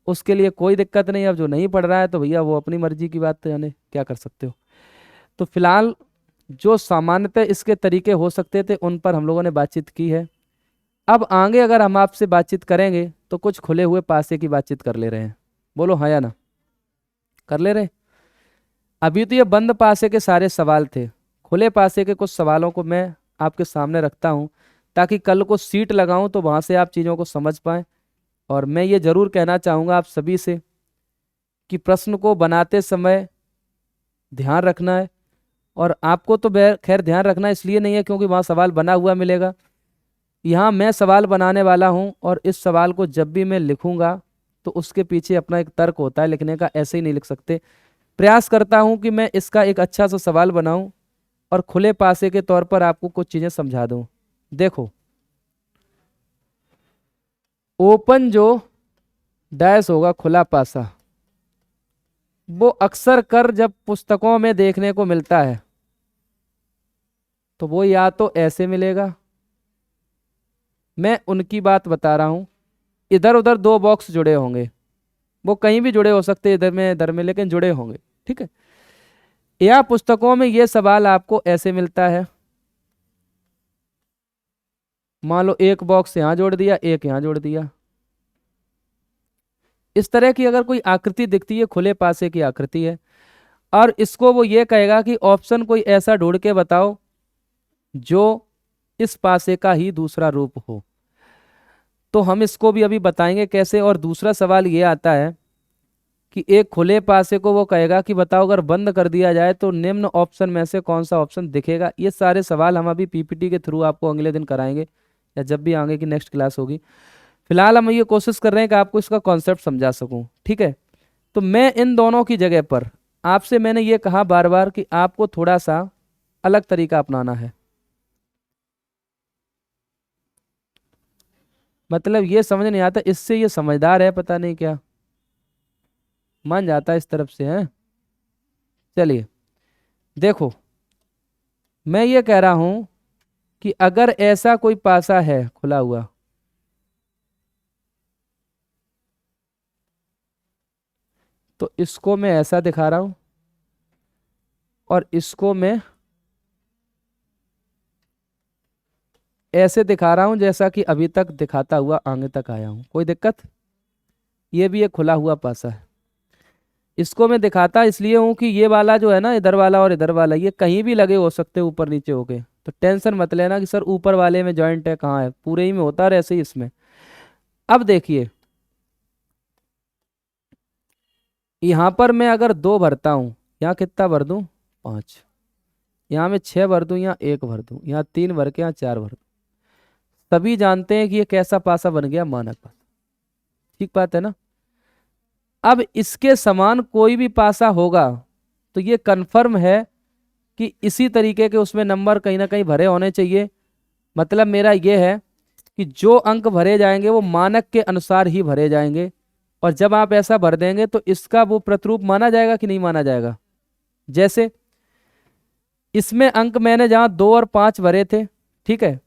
[SPEAKER 1] उसके लिए कोई दिक्कत नहीं। अब जो नहीं पढ़ रहा है तो भैया वो अपनी मर्जी की बात, जाने क्या कर सकते हो। तो फिलहाल जो सामान्यतः इसके तरीके हो सकते थे उन पर हम लोगों ने बातचीत की है। अब आगे अगर हम आपसे बातचीत करेंगे तो कुछ खुले हुए पासे की बातचीत कर ले रहे हैं, बोलो हाँ या ना? कर ले रहे? अभी तो ये बंद पासे के सारे सवाल थे, खुले पासे के कुछ सवालों को मैं आपके सामने रखता हूं ताकि कल को सीट लगाऊं तो वहां से आप चीज़ों को समझ पाएं। और मैं ये जरूर कहना चाहूँगा आप सभी से कि प्रश्न को बनाते समय ध्यान रखना है। और आपको तो खैर ध्यान रखना इसलिए नहीं है क्योंकि वहाँ सवाल बना हुआ मिलेगा, यहाँ मैं सवाल बनाने वाला हूँ और इस सवाल को जब भी मैं लिखूंगा तो उसके पीछे अपना एक तर्क होता है लिखने का, ऐसे ही नहीं लिख सकते। प्रयास करता हूँ कि मैं इसका एक अच्छा सा सवाल बनाऊं और खुले पासे के तौर पर आपको कुछ चीज़ें समझा दूं। देखो, ओपन जो डैश होगा खुला पासा, वो अक्सर कर जब पुस्तकों में देखने को मिलता है तो वो या तो ऐसे मिलेगा, मैं उनकी बात बता रहा हूं, इधर उधर 2 बॉक्स जुड़े होंगे, वो कहीं भी जुड़े हो सकते हैं, इधर में लेकिन जुड़े होंगे, ठीक है। या पुस्तकों में ये सवाल आपको ऐसे मिलता है, मान लो एक बॉक्स यहां जोड़ दिया, एक यहां जोड़ दिया। इस तरह की अगर कोई आकृति दिखती है, खुले पासे की आकृति है, और इसको वो ये कहेगा कि ऑप्शन कोई ऐसा ढूंढ के बताओ जो इस पासे का ही दूसरा रूप हो, तो हम इसको भी अभी बताएंगे कैसे। और दूसरा सवाल ये आता है कि एक खुले पासे को वो कहेगा कि बताओ अगर बंद कर दिया जाए तो निम्न ऑप्शन में से कौन सा ऑप्शन दिखेगा। ये सारे सवाल हम अभी पीपीटी के थ्रू आपको अगले दिन कराएंगे या जब भी आगे की नेक्स्ट क्लास होगी। फिलहाल हम ये कोशिश कर रहे हैं कि आपको इसका कॉन्सेप्ट समझा सकूं, ठीक है। तो मैं इन दोनों की जगह पर आपसे मैंने ये कहा बार बार कि आपको थोड़ा सा अलग तरीका अपनाना है। मतलब ये समझ नहीं आता, इससे ये समझदार है पता नहीं क्या, मान जाता है इस तरफ से है। चलिए देखो, मैं ये कह रहा हूं कि अगर ऐसा कोई पासा है खुला हुआ, तो इसको मैं ऐसा दिखा रहा हूं और इसको मैं ऐसे दिखा रहा हूं जैसा कि अभी तक दिखाता हुआ आगे तक आया हूं। कोई दिक्कत? ये भी एक खुला हुआ पासा है। इसको मैं दिखाता इसलिए हूँ कि ये वाला जो है ना, इधर वाला और इधर वाला, ये कहीं भी लगे हो सकते हैं ऊपर नीचे होके, तो टेंशन मत लेना कि सर ऊपर वाले में जॉइंट है कहाँ है, पूरे ही में होता है और ऐसे ही इसमें। अब देखिए यहाँ पर मैं अगर 2 भरता हूँ, यहाँ कितना भर दूँ, 5, यहाँ मैं 6 भर दूँ, यहाँ 1 भर दूँ, यहाँ 3 भर के यहाँ 4 भर दूँ, सभी जानते हैं कि ये कैसा पासा बन गया, मानक पासा। ठीक बात है ना। अब इसके समान कोई भी पासा होगा तो ये कंफर्म है कि इसी तरीके के उसमें नंबर कहीं ना कहीं भरे होने चाहिए। मतलब मेरा ये है कि जो अंक भरे जाएंगे वो मानक के अनुसार ही भरे जाएंगे, और जब आप ऐसा भर देंगे तो इसका वो प्रतिरूप माना जाएगा कि नहीं माना जाएगा। जैसे इसमें अंक मैंने जहां 2 और 5 भरे थे, ठीक है,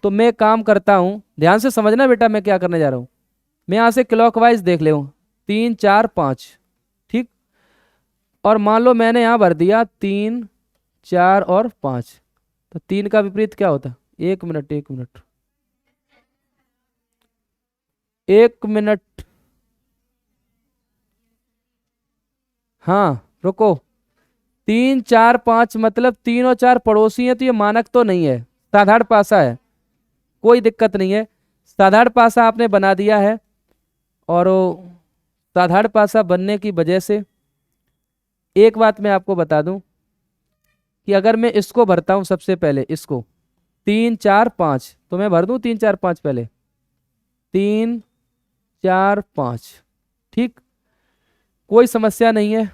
[SPEAKER 1] तो मैं काम करता हूं, ध्यान से समझना बेटा मैं क्या करने जा रहा हूं। मैं यहां से क्लॉकवाइज देख ले, 3 4 5, ठीक, और मान लो मैंने यहां भर दिया 3 4 और 5, तो 3 का विपरीत क्या होता है, 1 मिनट 1 मिनट 1 मिनट, हाँ रुको, 3 4 5 मतलब 3 और 4 पड़ोसी हैं, तो ये मानक तो नहीं है, साधारण पासा है, कोई दिक्कत नहीं है। साधारण पासा आपने बना दिया है, और वो साधारण पासा बनने की वजह से एक बात मैं आपको बता दूं कि अगर मैं इसको भरता हूं, सबसे पहले इसको 3 4 5, तो मैं भर दूं 3 4 5 पहले, 3 4 5, ठीक, कोई समस्या नहीं है,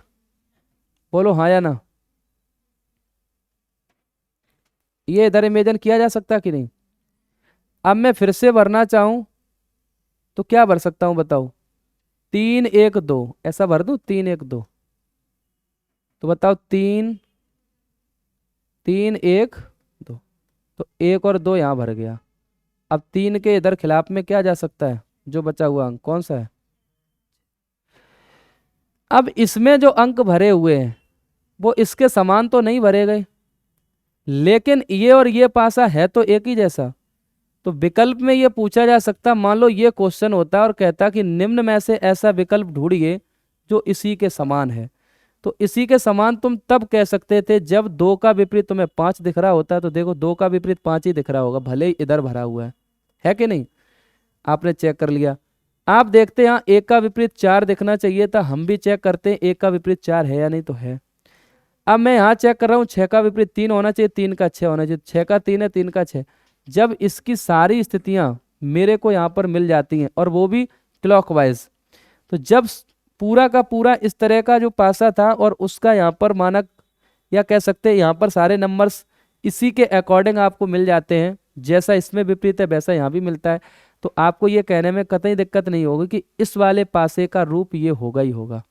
[SPEAKER 1] बोलो हाँ या ना। ये इधर इमेजन किया जा सकता कि नहीं। अब मैं फिर से भरना चाहूं तो क्या भर सकता हूं बताओ, 3 1 2 ऐसा भर दूं, 3 1 2, तो बताओ 3 3 1 2, तो 1 और 2 यहाँ भर गया। अब 3 के इधर खिलाफ में क्या जा सकता है, जो बचा हुआ अंक कौन सा है। अब इसमें जो अंक भरे हुए हैं वो इसके समान तो नहीं भरे गए, लेकिन ये और ये पासा है तो एक ही जैसा। तो विकल्प में ये पूछा जा सकता, मान लो ये क्वेश्चन होता और कहता कि निम्न में से ऐसा विकल्प ढूंढिए जो इसी के समान है, तो इसी के समान तुम तब कह सकते थे जब 2 का विपरीत तुम्हें 5 दिख रहा होता है। तो देखो 2 का विपरीत 5 ही दिख रहा होगा, भले ही इधर भरा हुआ है कि नहीं। आपने चेक कर लिया। आप देखते हैं यहाँ 1 का विपरीत 4 दिखना चाहिए था, हम भी चेक करते हैं 1 का विपरीत 4 है या नहीं, तो है। अब मैं यहाँ चेक कर रहा हूँ 6 का विपरीत 3 होना चाहिए, 3 का 6 होना चाहिए, 6 का 3 है, 3 का 6। जब इसकी सारी स्थितियां मेरे को यहाँ पर मिल जाती हैं और वो भी क्लॉकवाइज, तो जब पूरा का पूरा इस तरह का जो पासा था और उसका यहाँ पर मानक, या कह सकते हैं यहाँ पर सारे नंबर्स इसी के अकॉर्डिंग आपको मिल जाते हैं, जैसा इसमें विपरीत है वैसा यहाँ भी मिलता है, तो आपको ये कहने में कतई दिक्कत नहीं होगी कि इस वाले पासे का रूप ये होगा ही होगा।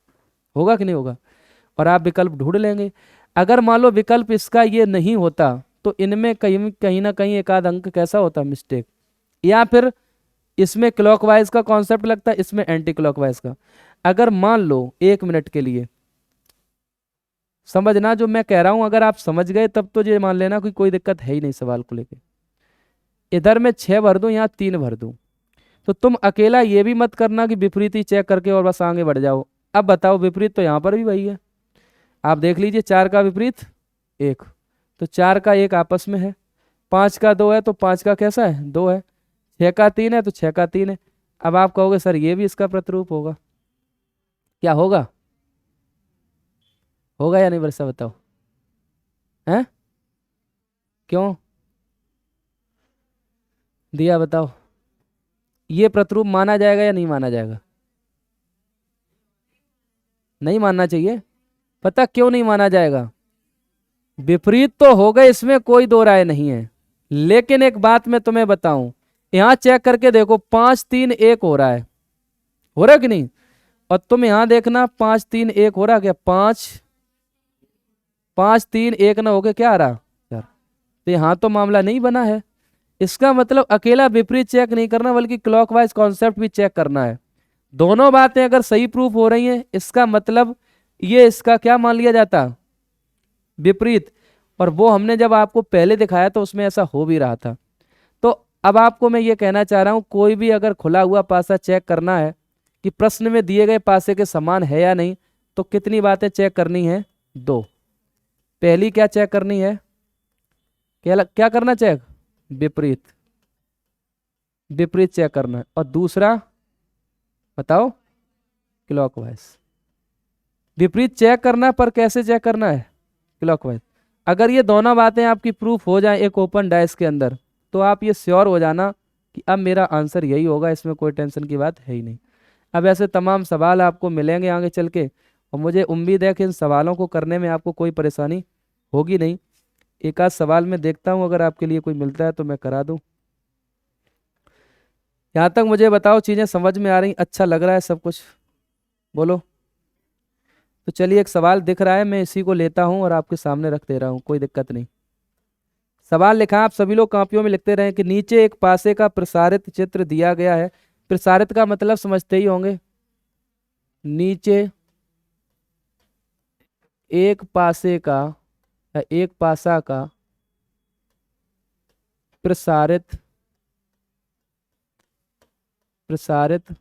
[SPEAKER 1] होगा कि नहीं होगा। और आप विकल्प ढूंढ लेंगे। अगर मान लो विकल्प इसका ये नहीं होता तो इनमें कहीं कहीं ना कहीं एक आध अंक कैसा होता, मिस्टेक, या फिर इसमें क्लॉकवाइज का कॉन्सेप्ट लगता है, इसमें एंटी क्लॉकवाइज का। अगर मान लो 1 मिनट के लिए समझना जो मैं कह रहा हूं, अगर आप समझ गए तब तो ये मान लेना कि कोई दिक्कत है ही नहीं सवाल को लेके। इधर मैं 6 भर दूं, यहाँ 3 भर दूं, तो तुम अकेला ये भी मत करना कि विपरीत ही चेक करके और बस आगे बढ़ जाओ। अब बताओ विपरीत तो यहाँ पर भी वही है, आप देख लीजिए 4 का विपरीत 1, तो 4 का 1 आपस में है, 5 का 2 है तो 5 का कैसा है 2 है, 6 का 3 है तो 6 का 3 है। अब आप कहोगे सर ये भी इसका प्रतिरूप होगा, क्या होगा, होगा या नहीं वर्षा बताओ, हैं क्यों दिया बताओ, ये प्रतिरूप माना जाएगा या नहीं माना जाएगा। नहीं मानना चाहिए, पता क्यों नहीं माना जाएगा। विपरीत तो हो गए, इसमें कोई दो राय नहीं है, लेकिन एक बात मैं तुम्हें बताऊं, यहां चेक करके देखो 5 3 1 हो रहा है, हो रहा है कि नहीं। और तुम यहां देखना 5 3 1 हो रहा क्या, 5 5 3 1 ना होके क्या आ रहा यार, तो यहां तो मामला नहीं बना है। इसका मतलब अकेला विपरीत चेक नहीं करना बल्कि क्लॉकवाइज कॉन्सेप्ट भी चेक करना है। दोनों बातें अगर सही प्रूफ हो रही हैं इसका मतलब ये इसका क्या मान लिया जाता, विपरीत। और वो हमने जब आपको पहले दिखाया तो उसमें ऐसा हो भी रहा था। तो अब आपको मैं ये कहना चाह रहा हूं, कोई भी अगर खुला हुआ पासा चेक करना है कि प्रश्न में दिए गए पासे के समान है या नहीं, तो कितनी बातें चेक करनी है? दो। पहली क्या चेक करनी है? क्या क्या करना चेक? विपरीत। विपरीत चेक करना है। और दूसरा बताओ? क्लॉकवाइज। विपरीत चेक करना है, पर कैसे चेक करना है? क्लॉकवाइज। अगर ये दोनों बातें आपकी प्रूफ हो जाए एक ओपन डाइस के अंदर, तो आप ये श्योर हो जाना कि अब मेरा आंसर यही होगा, इसमें कोई टेंशन की बात है ही नहीं। अब ऐसे तमाम सवाल आपको मिलेंगे आगे चल के, और मुझे उम्मीद है कि इन सवालों को करने में आपको कोई परेशानी होगी नहीं। एक आध सवाल मैं देखता हूँ, अगर आपके लिए कोई मिलता है तो मैं करा दूँ। यहाँ तक मुझे बताओ, चीज़ें समझ में आ रही? अच्छा लग रहा है सब कुछ? बोलो। तो चलिए, एक सवाल दिख रहा है, मैं इसी को लेता हूँ और आपके सामने रख दे रहा हूँ, कोई दिक्कत नहीं। सवाल लिखा है, आप सभी लोग कॉपियों में लिखते रहें कि नीचे एक पासे का प्रसारित चित्र दिया गया है। प्रसारित का मतलब समझते ही होंगे। नीचे एक पासे का या एक पासा का प्रसारित प्रसारित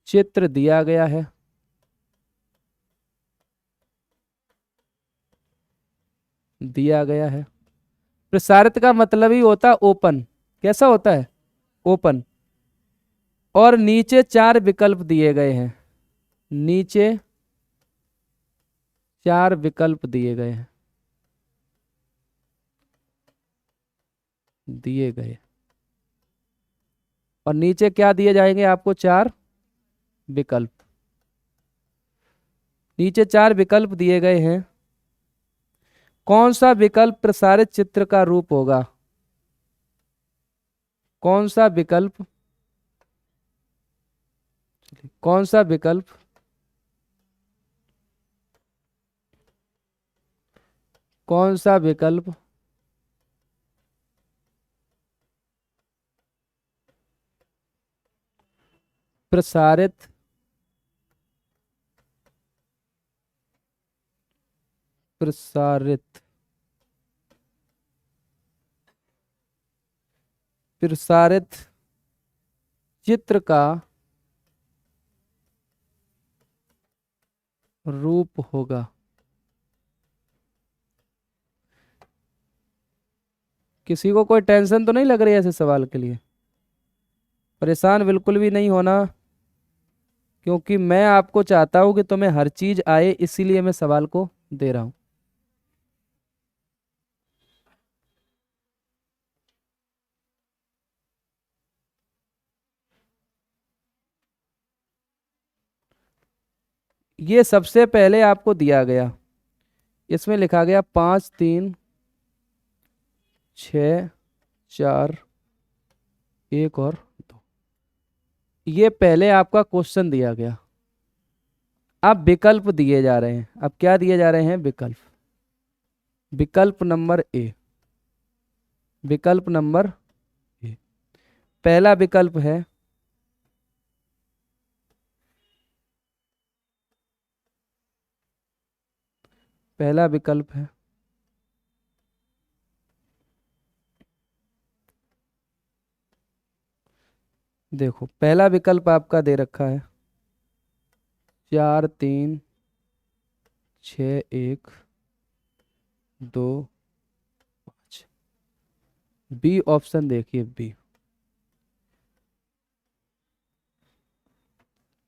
[SPEAKER 1] चित्र दिया गया है। दिया गया है। प्रसारित का मतलब ही होता है ओपन। कैसा होता है? ओपन। और नीचे चार विकल्प दिए गए हैं। नीचे चार विकल्प दिए गए हैं। दिए गए। और नीचे क्या दिए जाएंगे आपको? चार विकल्प। नीचे चार विकल्प दिए गए हैं। कौन सा विकल्प प्रसारित चित्र का रूप होगा? कौन सा विकल्प? कौन सा विकल्प कौन सा विकल्प प्रसारित प्रसारित प्रसारित चित्र का रूप होगा? किसी को कोई टेंशन तो नहीं लग रही है ऐसे सवाल के लिए? परेशान बिल्कुल भी नहीं होना, क्योंकि मैं आपको चाहता हूं कि तुम्हें हर चीज आए, इसीलिए मैं सवाल को दे रहा हूं। ये सबसे पहले आपको दिया गया, इसमें लिखा गया 5 3 6 4 1 और 2। ये पहले आपका क्वेश्चन दिया गया। अब विकल्प दिए जा रहे हैं। अब क्या दिए जा रहे हैं? विकल्प। विकल्प नंबर ए। विकल्प नंबर ए। पहला विकल्प है, पहला विकल्प है देखो, पहला विकल्प आपका दे रखा है 4 3 6 1 2 5। बी ऑप्शन देखिए, बी।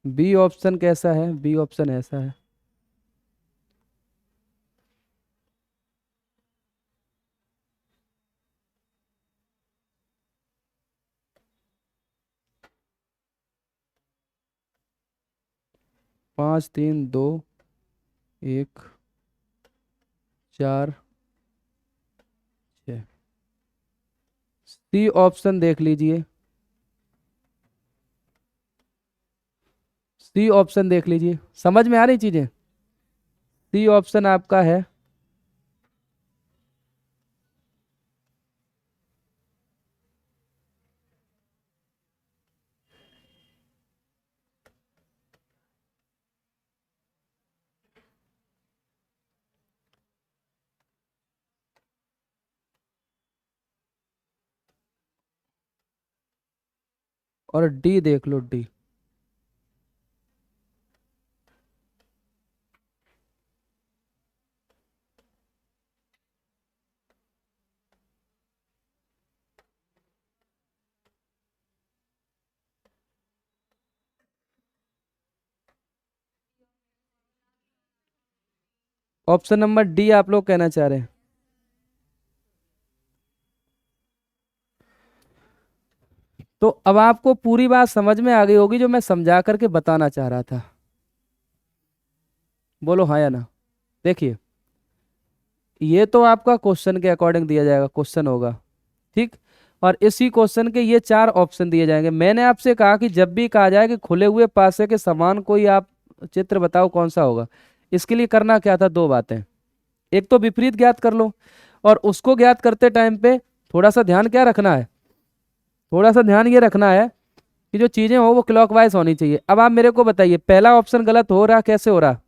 [SPEAKER 1] बी ऑप्शन कैसा है? बी ऑप्शन ऐसा है। 5 3 2 1 4 6। सी ऑप्शन देख लीजिए। सी ऑप्शन देख लीजिए, समझ में आ रही चीजें? सी ऑप्शन आपका है और डी देख लो, डी। ऑप्शन नंबर डी आप लोग कहना चाह रहे हैं। तो अब आपको पूरी बात समझ में आ गई होगी जो मैं समझा करके बताना चाह रहा था। बोलो हाँ या ना। देखिए, ये तो आपका क्वेश्चन के अकॉर्डिंग दिया जाएगा, क्वेश्चन होगा, ठीक। और इसी क्वेश्चन के ये 4 ऑप्शन दिए जाएंगे। मैंने आपसे कहा कि जब भी कहा जाए कि खुले हुए पासे के समान कोई आप चित्र बताओ कौन सा होगा, इसके लिए करना क्या था, 2 बातें। एक तो विपरीत ज्ञात कर लो, और उसको ज्ञात करते टाइम पे थोड़ा सा ध्यान क्या रखना है, थोड़ा सा ध्यान ये रखना है कि जो चीजें हो वो क्लॉकवाइज होनी चाहिए। अब आप मेरे को बताइए, पहला ऑप्शन गलत हो रहा, कैसे हो रहा?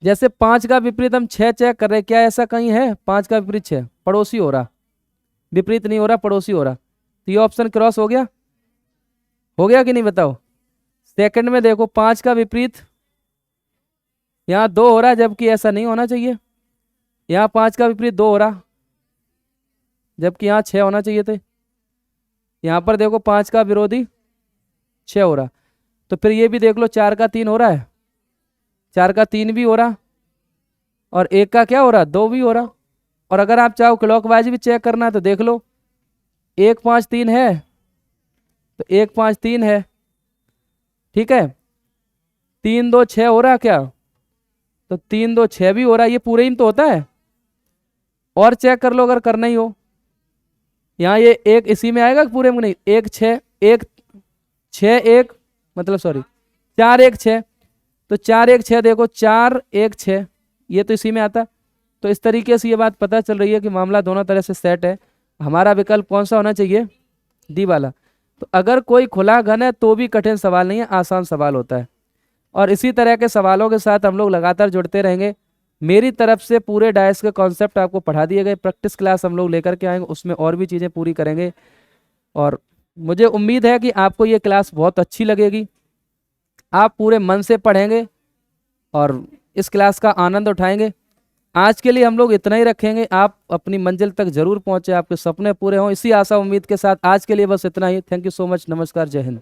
[SPEAKER 1] जैसे 5 का विपरीत हम 6 चेक कर रहे हैं, क्या ऐसा कहीं है 5 का विपरीत 6? पड़ोसी हो रहा, विपरीत नहीं हो रहा, पड़ोसी हो रहा। तो ये ऑप्शन क्रॉस हो गया, हो गया कि नहीं बताओ। सेकंड में देखो, 5 का विपरीत यहाँ 2 हो रहा है, जबकि ऐसा नहीं होना चाहिए। यहाँ 5 का विपरीत 2 हो रहा, जबकि यहाँ 6 होना चाहिए थे। यहाँ पर देखो 5 का विरोधी 6 हो रहा। तो फिर ये भी देख लो, 4 का 3 हो रहा है, 4 का 3 भी हो रहा, और 1 का क्या हो रहा, 2 भी हो रहा। और अगर आप चाहो क्लॉकवाइज भी चेक करना है तो देख लो, 1 5 3 है, तो 1 5 3 है, ठीक है। 3 2 6 हो रहा क्या, तो 3 2 6 भी हो रहा है, ये पूरे ही तो होता है। और चेक कर लो अगर करना ही हो, यहाँ ये 1 इसी में आएगा पूरे में, नहीं, 1 6 1 6 1, मतलब सॉरी 4 1 6, तो 4 1 6 देखो, 4 1 6 ये तो इसी में आता। तो इस तरीके से ये बात पता चल रही है कि मामला दोनों तरह से सेट है। हमारा विकल्प कौन सा होना चाहिए, डी वाला। तो अगर कोई खुला घन है तो भी कठिन सवाल नहीं है, आसान सवाल होता है। और इसी तरह के सवालों के साथ हम लोग लगातार जुड़ते रहेंगे। मेरी तरफ से पूरे डायस के कॉन्सेप्ट आपको पढ़ा दिए गए, प्रैक्टिस क्लास हम लोग लेकर के आएंगे, उसमें और भी चीज़ें पूरी करेंगे। और मुझे उम्मीद है कि आपको ये क्लास बहुत अच्छी लगेगी, आप पूरे मन से पढ़ेंगे और इस क्लास का आनंद उठाएंगे। आज के लिए हम लोग इतना ही रखेंगे, आप अपनी मंजिल तक जरूर पहुंचे, आपके सपने पूरे हों, इसी आशा उम्मीद के साथ आज के लिए बस इतना ही। थैंक यू सो मच, नमस्कार, जय हिंद।